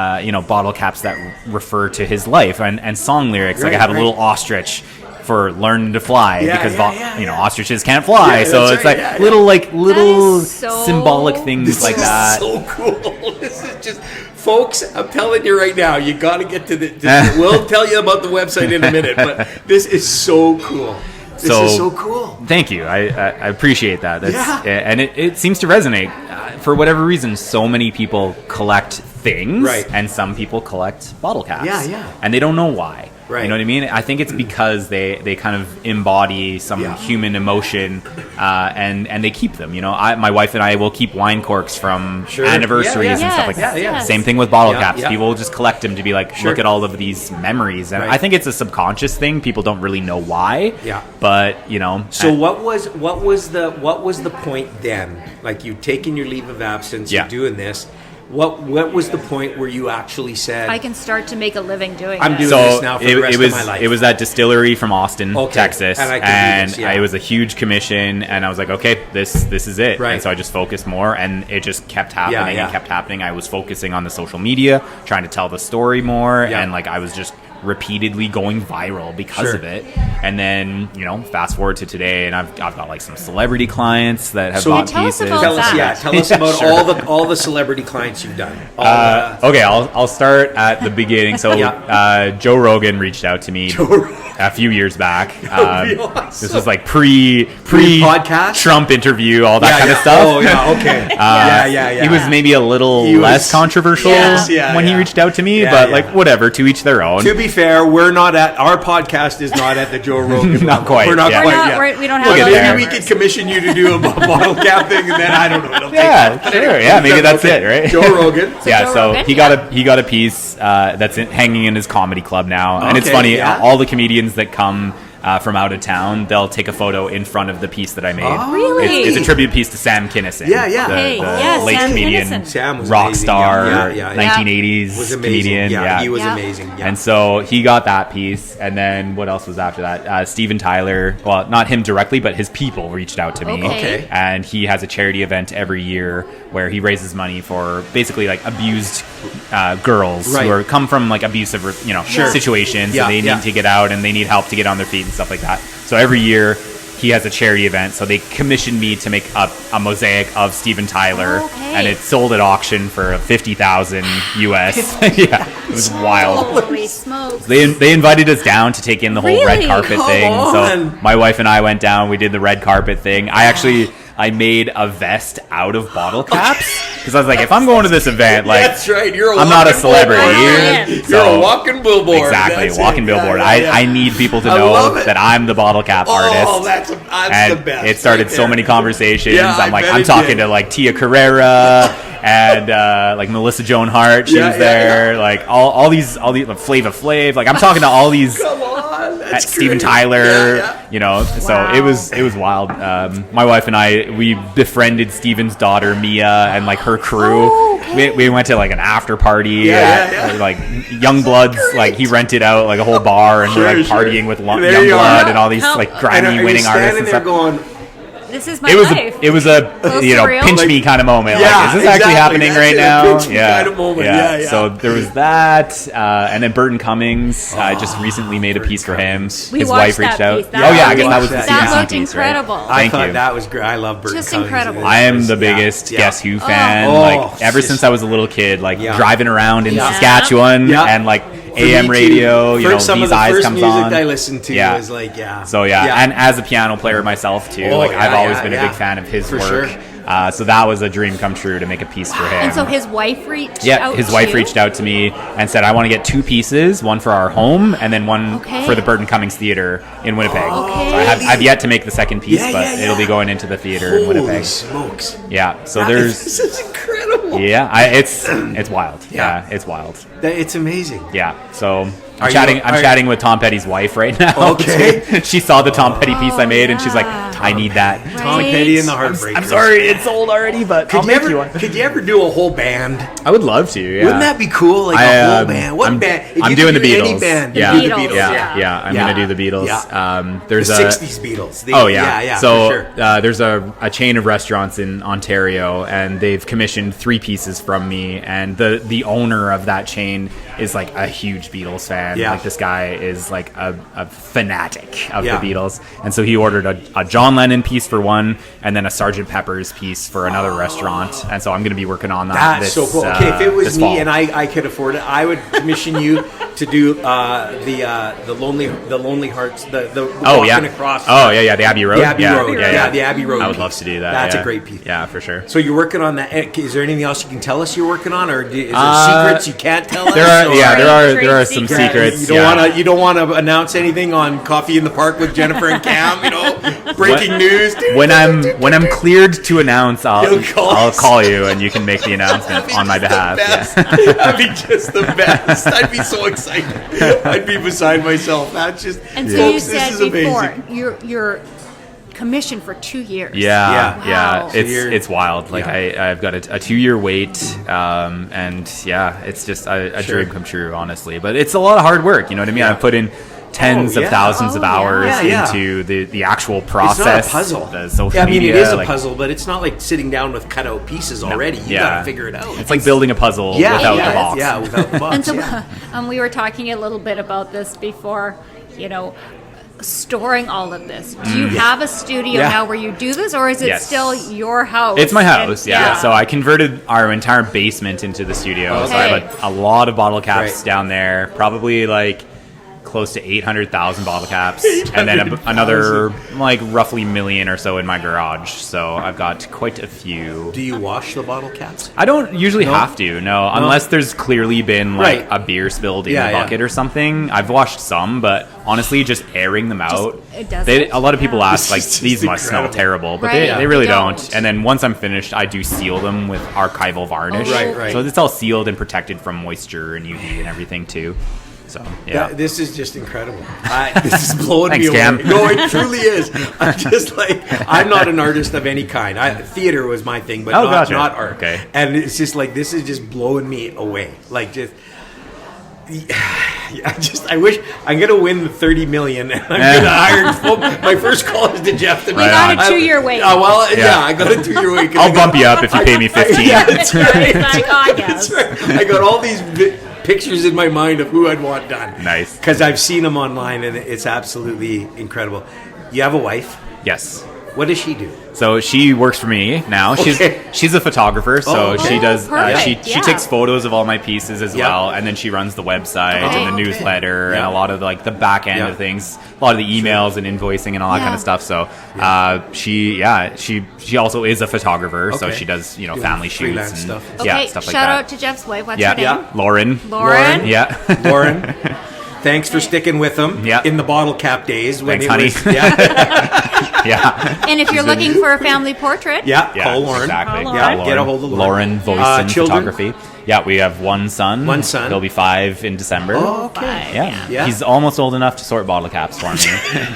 bottle caps that refer to his life and song lyrics. Like I have a little ostrich for learning to fly, because ostriches can't fly, so it's little symbolic things like that. So cool. This is just, folks, I'm telling you right now, you got to get to the. We'll tell you about the website in a minute, but this is so cool. This is so cool. Thank you. I appreciate that. And it seems to resonate. for whatever reason, so many people collect things, Right. and some people collect bottle caps. Yeah. And they don't know why. Right. You know what I mean? I think it's because they kind of embody some human emotion, and they keep them. You know, my wife and I will keep wine corks from anniversaries and stuff like that. Yes. Same thing with bottle Yeah, caps. yeah. People will just collect them to be like, look at all of these memories. And Right. I think it's a subconscious thing. People don't really know why. Yeah. But, you know. So what was the point then? Like, you'd taken your leave of absence, Yeah. you're doing this. What was the point where you actually said, I can start to make a living doing I'm this. doing this now for the rest of my life? It was that distillery from Austin, Texas, and I can do this, yeah. it was a huge commission, and I was like, okay, this is it. Right. And so I just focused more, and it just kept happening Yeah. and kept happening. I was focusing on the social media, trying to tell the story more, Yeah. and like I was just repeatedly going viral because Sure. of it. And then, you know, fast forward to today, and I've got like some celebrity clients that have So bought tell us pieces. about Tell us, that. tell us about Sure. all the celebrity clients you've done. Okay, I'll start at the beginning. So Joe Rogan reached out to me a few years back. Awesome. This was like pre Pre-podcast? Trump interview, all that kind of stuff. Oh yeah, okay. Yeah. He was maybe a little He was- less controversial when he reached out to me, Yeah, but yeah. like whatever, to each their own. To be fair, our podcast is not at the Joe Rogan Not level. quite, We're not yeah. quite We're not- yet. we're- we don't have But those maybe we numbers. could commission you to do a bottle cap thing, and then I don't know. It'll take off. Yeah, sure. Yeah, maybe that's it, right? Joe Rogan. Yeah, Joe so Rogan, he got a piece that's hanging in his comedy club now, and it's Okay, funny. yeah. All the comedians that come from out of town, they'll take a photo in front of the piece that I made. Oh, Really? It's a tribute piece to Sam Kinison. Yeah, yeah. The, Hey, the yes, late Sam comedian, Kinison. Sam was rock amazing. star, Yeah. 1980s Was amazing. comedian. Yeah, he was Yeah. amazing. Yeah. And so he got that piece, and then what else was after that? Steven Tyler, well, not him directly, but his people reached out to me. Okay. And he has a charity event every year where he raises money for basically like abused girls Right. who come from like abusive, situations, Yeah, and they yeah. need to get out and they need help to get on their feet and stuff like that. So every year he has a charity event, so they commissioned me to make a mosaic of Steven Tyler, Okay. and it sold at auction for $50,000 US. Yeah, it was wild. Holy smokes. They invited us down to take in the whole red Really? carpet Come thing. on. So my wife and I went down. We did the red carpet thing. I made a vest out of bottle caps because I was like, if I'm going to this event, like That's right. You're I'm not a walking celebrity. billboard. You're So- a walking billboard. Exactly, That's walking it. billboard. Yeah, yeah. I need people to I love know it. that I'm the bottle cap artist. Oh, that's and the best. it started right so there. many conversations. Yeah, I bet I'm it talking did. to like Tia Carrera and like Melissa Joan Hart. She Yeah, was yeah, there. Like all these like, Flava Flav. Like I'm talking to all these. Come on, that's Steven great. Tyler, Yeah. So Wow. it was wild. My wife and I, we befriended Steven's daughter Mia and like her crew. Oh, okay. We went to like an after party Yeah, at like Young Bloods. Like he rented out like a whole bar and we're like Sure, partying with There Young you Blood are. and all these Help. like And are Grammy you winning artists standing and there stuff. going, This is my It was life. it was a Close you to know real. pinch Like- me kind of moment. Yeah, like, is this actually exactly. happening That's right it, a now? pinch me kind of moment. Yeah. So there was that, and then Burton Cummings. I just recently made a piece for him. We His watched wife reached that out. piece. That Oh yeah, I was- guess that was the that CBC looked piece, right? incredible. I Thank thought you. that was great. I love Burton Just Cummings. incredible. I am the Yeah, biggest yeah. Guess Who fan. Oh, like ever just- since I was a little kid, like Yeah. driving around in Yeah. Saskatchewan Yeah. and like For AM me too. radio. You For know, some These of the Eyes first comes music on. I listened to Yeah. was like, So and as a piano player myself too, Oh, like yeah, I've always yeah, been yeah. a big fan of his For work. sure. So that was a dream come true to make a piece for him. And so his wife reached Yeah, out his to wife you? reached out to me and said, I want to get 2 pieces, one for our home and then one Okay. for the Burton Cummings Theatre in Winnipeg. Okay. So I've yet to make the second piece, Yeah, but yeah, it'll be yeah. going into the theater in Holy Winnipeg. smokes. Yeah, so This is incredible. it's wild. Yeah. Yeah, it's wild. It's amazing. Yeah, so Are I'm you- chatting with Tom Petty's wife right now. Okay. She saw the Tom Petty piece I made and she's like, yeah. I need that. Tom Right. Petty and the Heartbreakers. I'm sorry, it's sold already, but I'll make you one. Could you ever do a whole band? I would love to. Yeah. Wouldn't that be cool? Like a whole band. What band? If I'm you doing could the do Beatles. Any band, Yeah. you do the Beatles, Beatles. Yeah, I'm Yeah. gonna do the Beatles. Yeah. There's The a 60s Beatles. Oh yeah, for So sure. there's a chain of restaurants in Ontario, and they've commissioned 3 pieces from me. And the owner of that chain is like a huge Beatles fan. Yeah. Like this guy is like a fanatic of the Beatles, and so he ordered a John Lennon piece for one, and then a Sgt. Pepper's piece for another restaurant. And so I'm going to be working on that. That's so cool. Okay, if it was me fall. and I could afford it, I would commission you to do the Lonely Hearts, the walking across. Oh yeah, the Abbey Road. The Abbey Road. Yeah, the Abbey Road. I would piece. love to do that. That's a great piece. Yeah, for sure. So you're working on that. Is there anything else you can tell us you're working on, or is there secrets you can't tell us? There are some secrets. You don't want to announce anything on Coffee in the Park with Jennifer and Cam. Breaking news. When I'm cleared to announce, I'll call you and you can make the announcement on my behalf. Yeah. That'd be just the best. I'd be so excited. I'd be beside myself. That's just. And so folks, you said this is before amazing. you're commissioned for 2 years. Yeah. Wow. It's wild. Like I've got a 2-year wait, and it's just a dream come true, honestly. But it's a lot of hard work. You know what I mean? Yeah. I've put in tens of thousands of hours into the actual process. It's not a puzzle. The social media. It is a puzzle, but it's not like sitting down with cutout pieces already. You got to figure it out. It's like building a puzzle without the box. Yeah, without the box. And so we were talking a little bit about this before, storing all of this. Do you have a studio now where you do this, or is it still your house? It's my house, So I converted our entire basement into the studio. Okay. So I have a lot of bottle caps down there, probably like close to 800,000 bottle caps, and then another like roughly million or so in my garage. So I've got quite a few. Do you wash the bottle caps? I don't usually have to, unless there's clearly been like a beer spilled in the bucket or something. I've washed some, but honestly, just airing them out. A lot of people ask like, these must smell terrible, but they really don't. And then once I'm finished, I do seal them with archival varnish. Right. So it's all sealed and protected from moisture and UV and everything too. So this is just incredible. This is blowing me away. Cam. No, it truly is. I'm just like, I'm not an artist of any kind. Theater was my thing, but not art. Okay. And it's just like, this is just blowing me away. Like just. I wish I'm gonna win the 30 million, and I'm gonna hire. My first call is to Jeff. We got a 2-year wait. I got a 2-year wait. I'll bump you up if you pay me 15. That's right. That's right. I got all these pictures in my mind of who I'd want done. Nice. Because I've seen them online, and it's absolutely incredible. You have a wife? Yes. What does she do? So she works for me now. She's a photographer, so she does. She takes photos of all my pieces as well, and then she runs the website and the newsletter and a lot of like the back end of things, a lot of the emails and invoicing and all that kind of stuff. So she also is a photographer, so she does family shoots and stuff. stuff like that. Shout out to Jeff's wife. What's her name? Lauren. Yeah, Lauren. Thanks for sticking with them in the Bottlecap days. Thanks, honey. And if you're looking for a family portrait, call Lauren. Exactly. Call Lauren. Get a hold of Lauren Voicen Photography. Yeah, we have one son. He'll be 5 in December. Oh, okay. Yeah. He's almost old enough to sort bottle caps for me.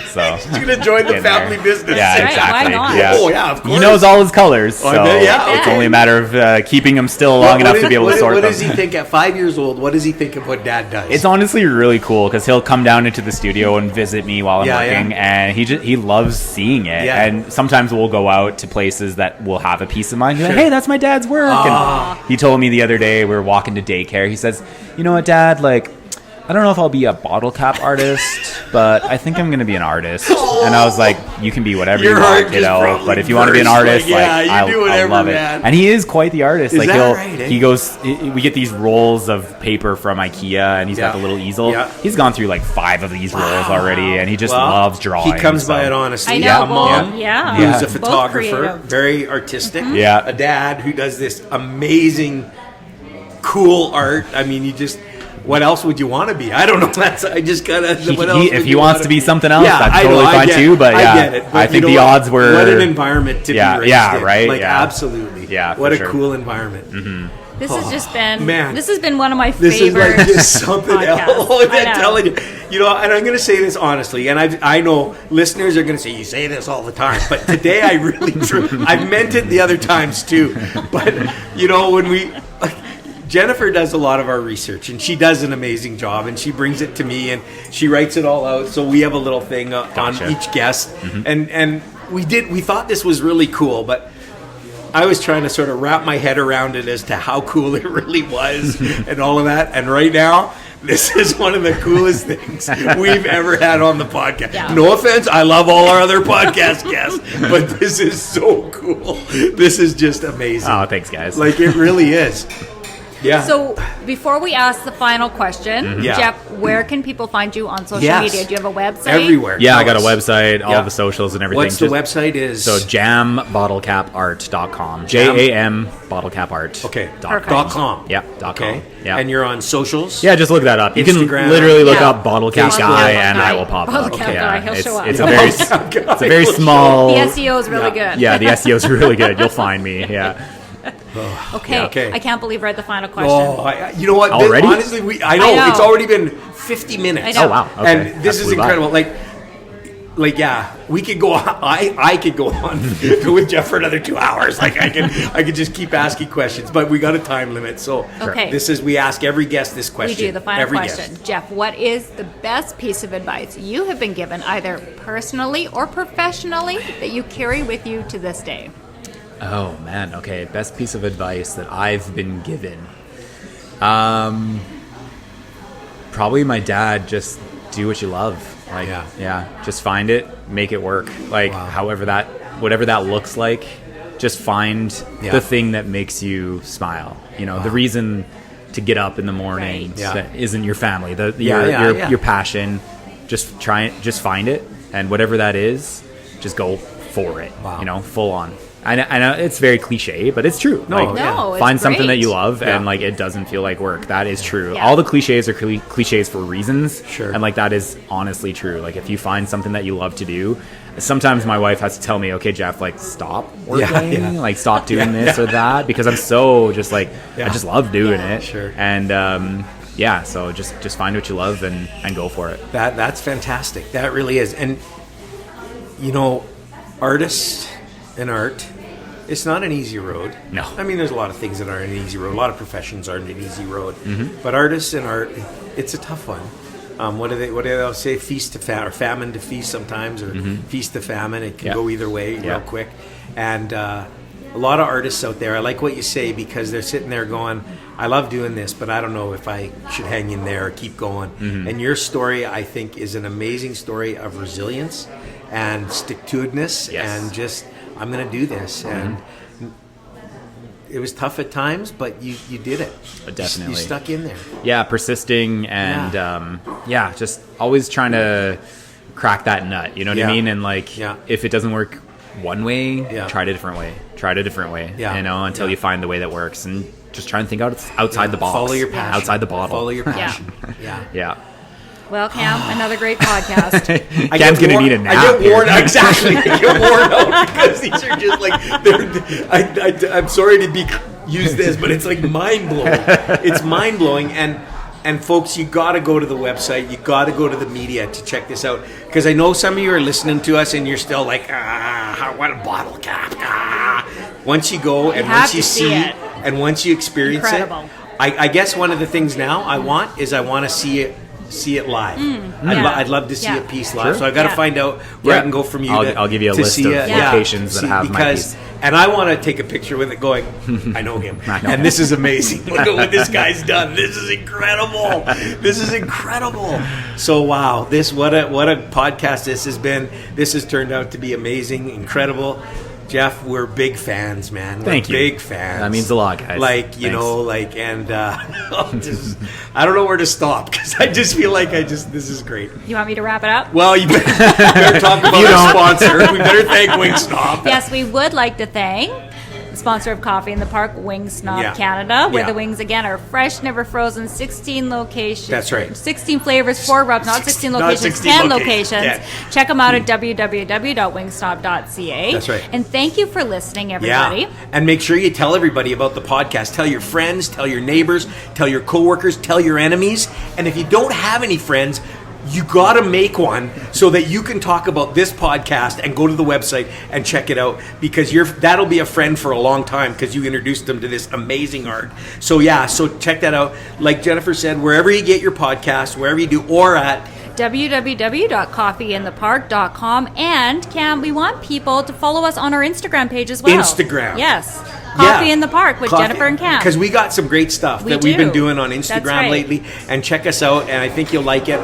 So he's gonna join the family business. Yeah, right, exactly. why not? Yeah. Oh yeah, of course. He knows all his colors, so it's it's only a matter of keeping him still long enough to be able to sort them. What does he think at 5 years old? What does he think of what Dad does? It's honestly really cool because he'll come down into the studio and visit me while I'm working, and he loves seeing it. Yeah. And sometimes we'll go out to places that will have a piece of mine. Like, hey, that's my dad's work. And he told me the other day we were walking to daycare. He says, "You know what, Dad? Like, I don't know if I'll be a bottle cap artist, but I think I'm going to be an artist." And I was like, "You can be whatever you want, kiddo. But if you want to be an artist, I love it." And he is quite the artist. Is that right, he goes. We get these rolls of paper from IKEA, and he's got the little easel. Yeah. He's gone through like 5 of these rolls already, and he just loves drawing. He comes by it honestly. I know. A mom who's a Both photographer, creative. very artistic. Yeah. A dad who does this amazing, cool art. I mean, what else would you want to be? I don't know. I just gotta. If he wants to be something else, that's totally fine too. But I get it. But I think the odds were. What an environment to be raised in. Right. Like absolutely. Yeah. What a cool environment. Mm-hmm. This has just been. Man. This has been one of my This favorite. is like just something podcasts. else. I'm telling you. And I'm going to say this honestly, and I know listeners are going to say, you say this all the time, but today I really I meant it the other times too. But, when Jennifer does a lot of our research, and she does an amazing job, and she brings it to me, and she writes it all out, so we have a little thing on each guest, and we thought this was really cool, but I was trying to sort of wrap my head around it as to how cool it really was and all of that. And right now, this is one of the coolest things we've ever had on the podcast. Yeah. No offense, I love all our other podcast guests, but this is so cool. This is just amazing. Oh, thanks, guys. Like, it really is. Yeah. So before we ask the final question, Yeah. Jeff, where can people find you on social Yes. media? Do you have a website? Everywhere. Yeah, I Tell got a us. website, all Yeah. the socials and everything. What's the website is? So jambottlecapart.com. JAM bottlecapart. Okay. Perfect. .com. Yeah, .com. Okay. Yeah. And you're on socials? Yeah, just look that up. You Instagram. can literally look Yeah. up Bottlecap Facebook. Guy Bottlecap and Guy. I will pop up. Bottlecap Guy, he'll show up. It's a Yeah. very, Bottlecap Guy it's a very will show small. The SEO is really good. Yeah, the SEO is really good. You'll find me. Yeah. Okay. Okay. I can't believe we're at the final question. Oh, you know what? Already? Honestly, I know, I know. it's already been 50 minutes. I know. Oh, wow. Okay. And this That is flew by. incredible. Like, yeah, we could go on. I could go on with Jeff for another 2 hours. Like, I could just keep asking questions, but we got a time limit. So Okay. we ask every guest this We question. do the final every question. Guest. Jeff, what is the best piece of advice you have been given, either personally or professionally, that you carry with you to this day? Oh man, okay. Best piece of advice that I've been given. Probably my dad, just do what you love. Like yeah, just find it, make it work. Like whatever that looks like, just find the thing that makes you smile. You know, the reason to get up in the morning that isn't your family. Your passion. Just find it, and whatever that is, just go for it. Wow. You know, full on. I know it's very cliche, but it's true. No, like, No, it's find something great. that you love, Yeah. and like it doesn't feel like work. That is true. Yeah. All the cliches are cliches for reasons, Sure. and like that is honestly true. Like if you find something that you love to do, sometimes my wife has to tell me, "Okay, Jeff, like stop working, like stop doing this or that," because I'm so just like I just love doing it. Sure. And so just find what you love and go for it. That's fantastic. That really is. And, you know, artists and art, it's not an easy road. No. I mean, there's a lot of things that aren't an easy road. A lot of professions aren't an easy road. Mm-hmm. But artists and art, it's a tough one. What do they say? Feast to famine, or famine to feast sometimes, or feast to famine. It can go either way real quick. And a lot of artists out there, I like what you say, because they're sitting there going, I love doing this, but I don't know if I should hang in there or keep going. And your story, I think, is an amazing story of resilience and stick-to-itiveness and just, I'm going to do this. And it was tough at times, but you did it. Definitely. You stuck in there. Yeah, persisting and just always trying to crack that nut. You know what I mean? And like, if it doesn't work one way, try it a different way. Try it a different way. You know, until you find the way that works, and just try and think outside the box. Follow your passion. Outside the bottle. Follow your passion. Yeah. Well, Cam, another great podcast. Cam's gonna need a nap. I get worn exactly. I get worn out because these are just like I'm sorry to use this, but it's like mind blowing. It's mind blowing, and folks, you got to go to the website. You got to go to the media to check this out, because I know some of you are listening to us and you're still like, what a bottle cap. Once you go and have once you to see it. and once you experience Incredible. it, I guess one of the things now I want to see it live. I'd love to see a piece live. Sure. So I've got to find out where I can go from you. I'll give you a to list see of it. locations that have my piece. And I want to take a picture with it going, I know him. And this is amazing. Look at what this guy's done. This is incredible. This is incredible. So wow, what a podcast this has been. This has turned out to be amazing, incredible. Jeff, we're big fans, man. Thank you. Big fans. That means a lot, guys. Like, you know, like, and I don't know where to stop, because I just feel like this is great. You want me to wrap it up? Well, you better talk about our sponsor. We better thank Wingstop. Yes, we would like to thank the sponsor of Coffee in the Park, Wingstop Canada, where the wings, again, are fresh, never frozen, 16 locations. That's right. 16 flavors, 4 rubs, not 16 locations, 10 locations. Yeah. Check them out at www.wingstop.ca. That's right. And thank you for listening, everybody. Yeah. And make sure you tell everybody about the podcast. Tell your friends, tell your neighbors, tell your coworkers, tell your enemies. And if you don't have any friends, you got to make one so that you can talk about this podcast and go to the website and check it out, because that'll be a friend for a long time, because you introduced them to this amazing art. So so check that out. Like Jennifer said, wherever you get your podcast, wherever you do, or at www.coffeeinthepark.com. And Cam, we want people to follow us on our Instagram page as well. Instagram. Yes. Coffee in the Park with Jennifer and Cam. Because we got some great stuff we've been doing on Instagram lately. And check us out, and I think you'll like it.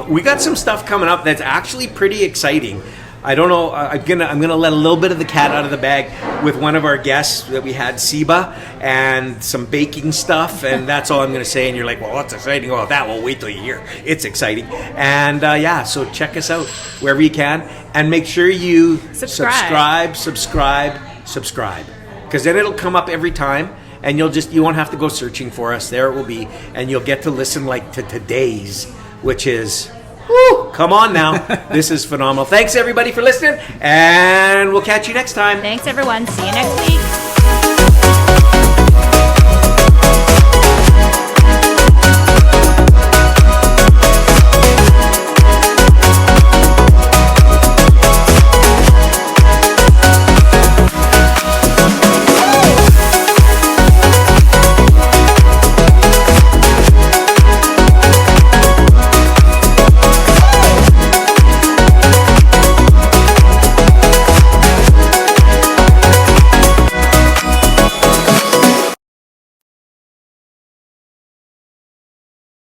We got some stuff coming up that's actually pretty exciting. I don't know. I'm gonna let a little bit of the cat out of the bag with one of our guests that we had, Siba, and some baking stuff, and that's all I'm gonna say. And you're like, well, what's exciting about that? Well, wait till you hear. It's exciting. And so check us out wherever you can, and make sure you subscribe, because then it'll come up every time, and you won't have to go searching for us. There it will be, and you'll get to listen like to today's, which is. Woo, come on now. This is phenomenal. Thanks, everybody, for listening, and we'll catch you next time. Thanks, everyone. See you next week.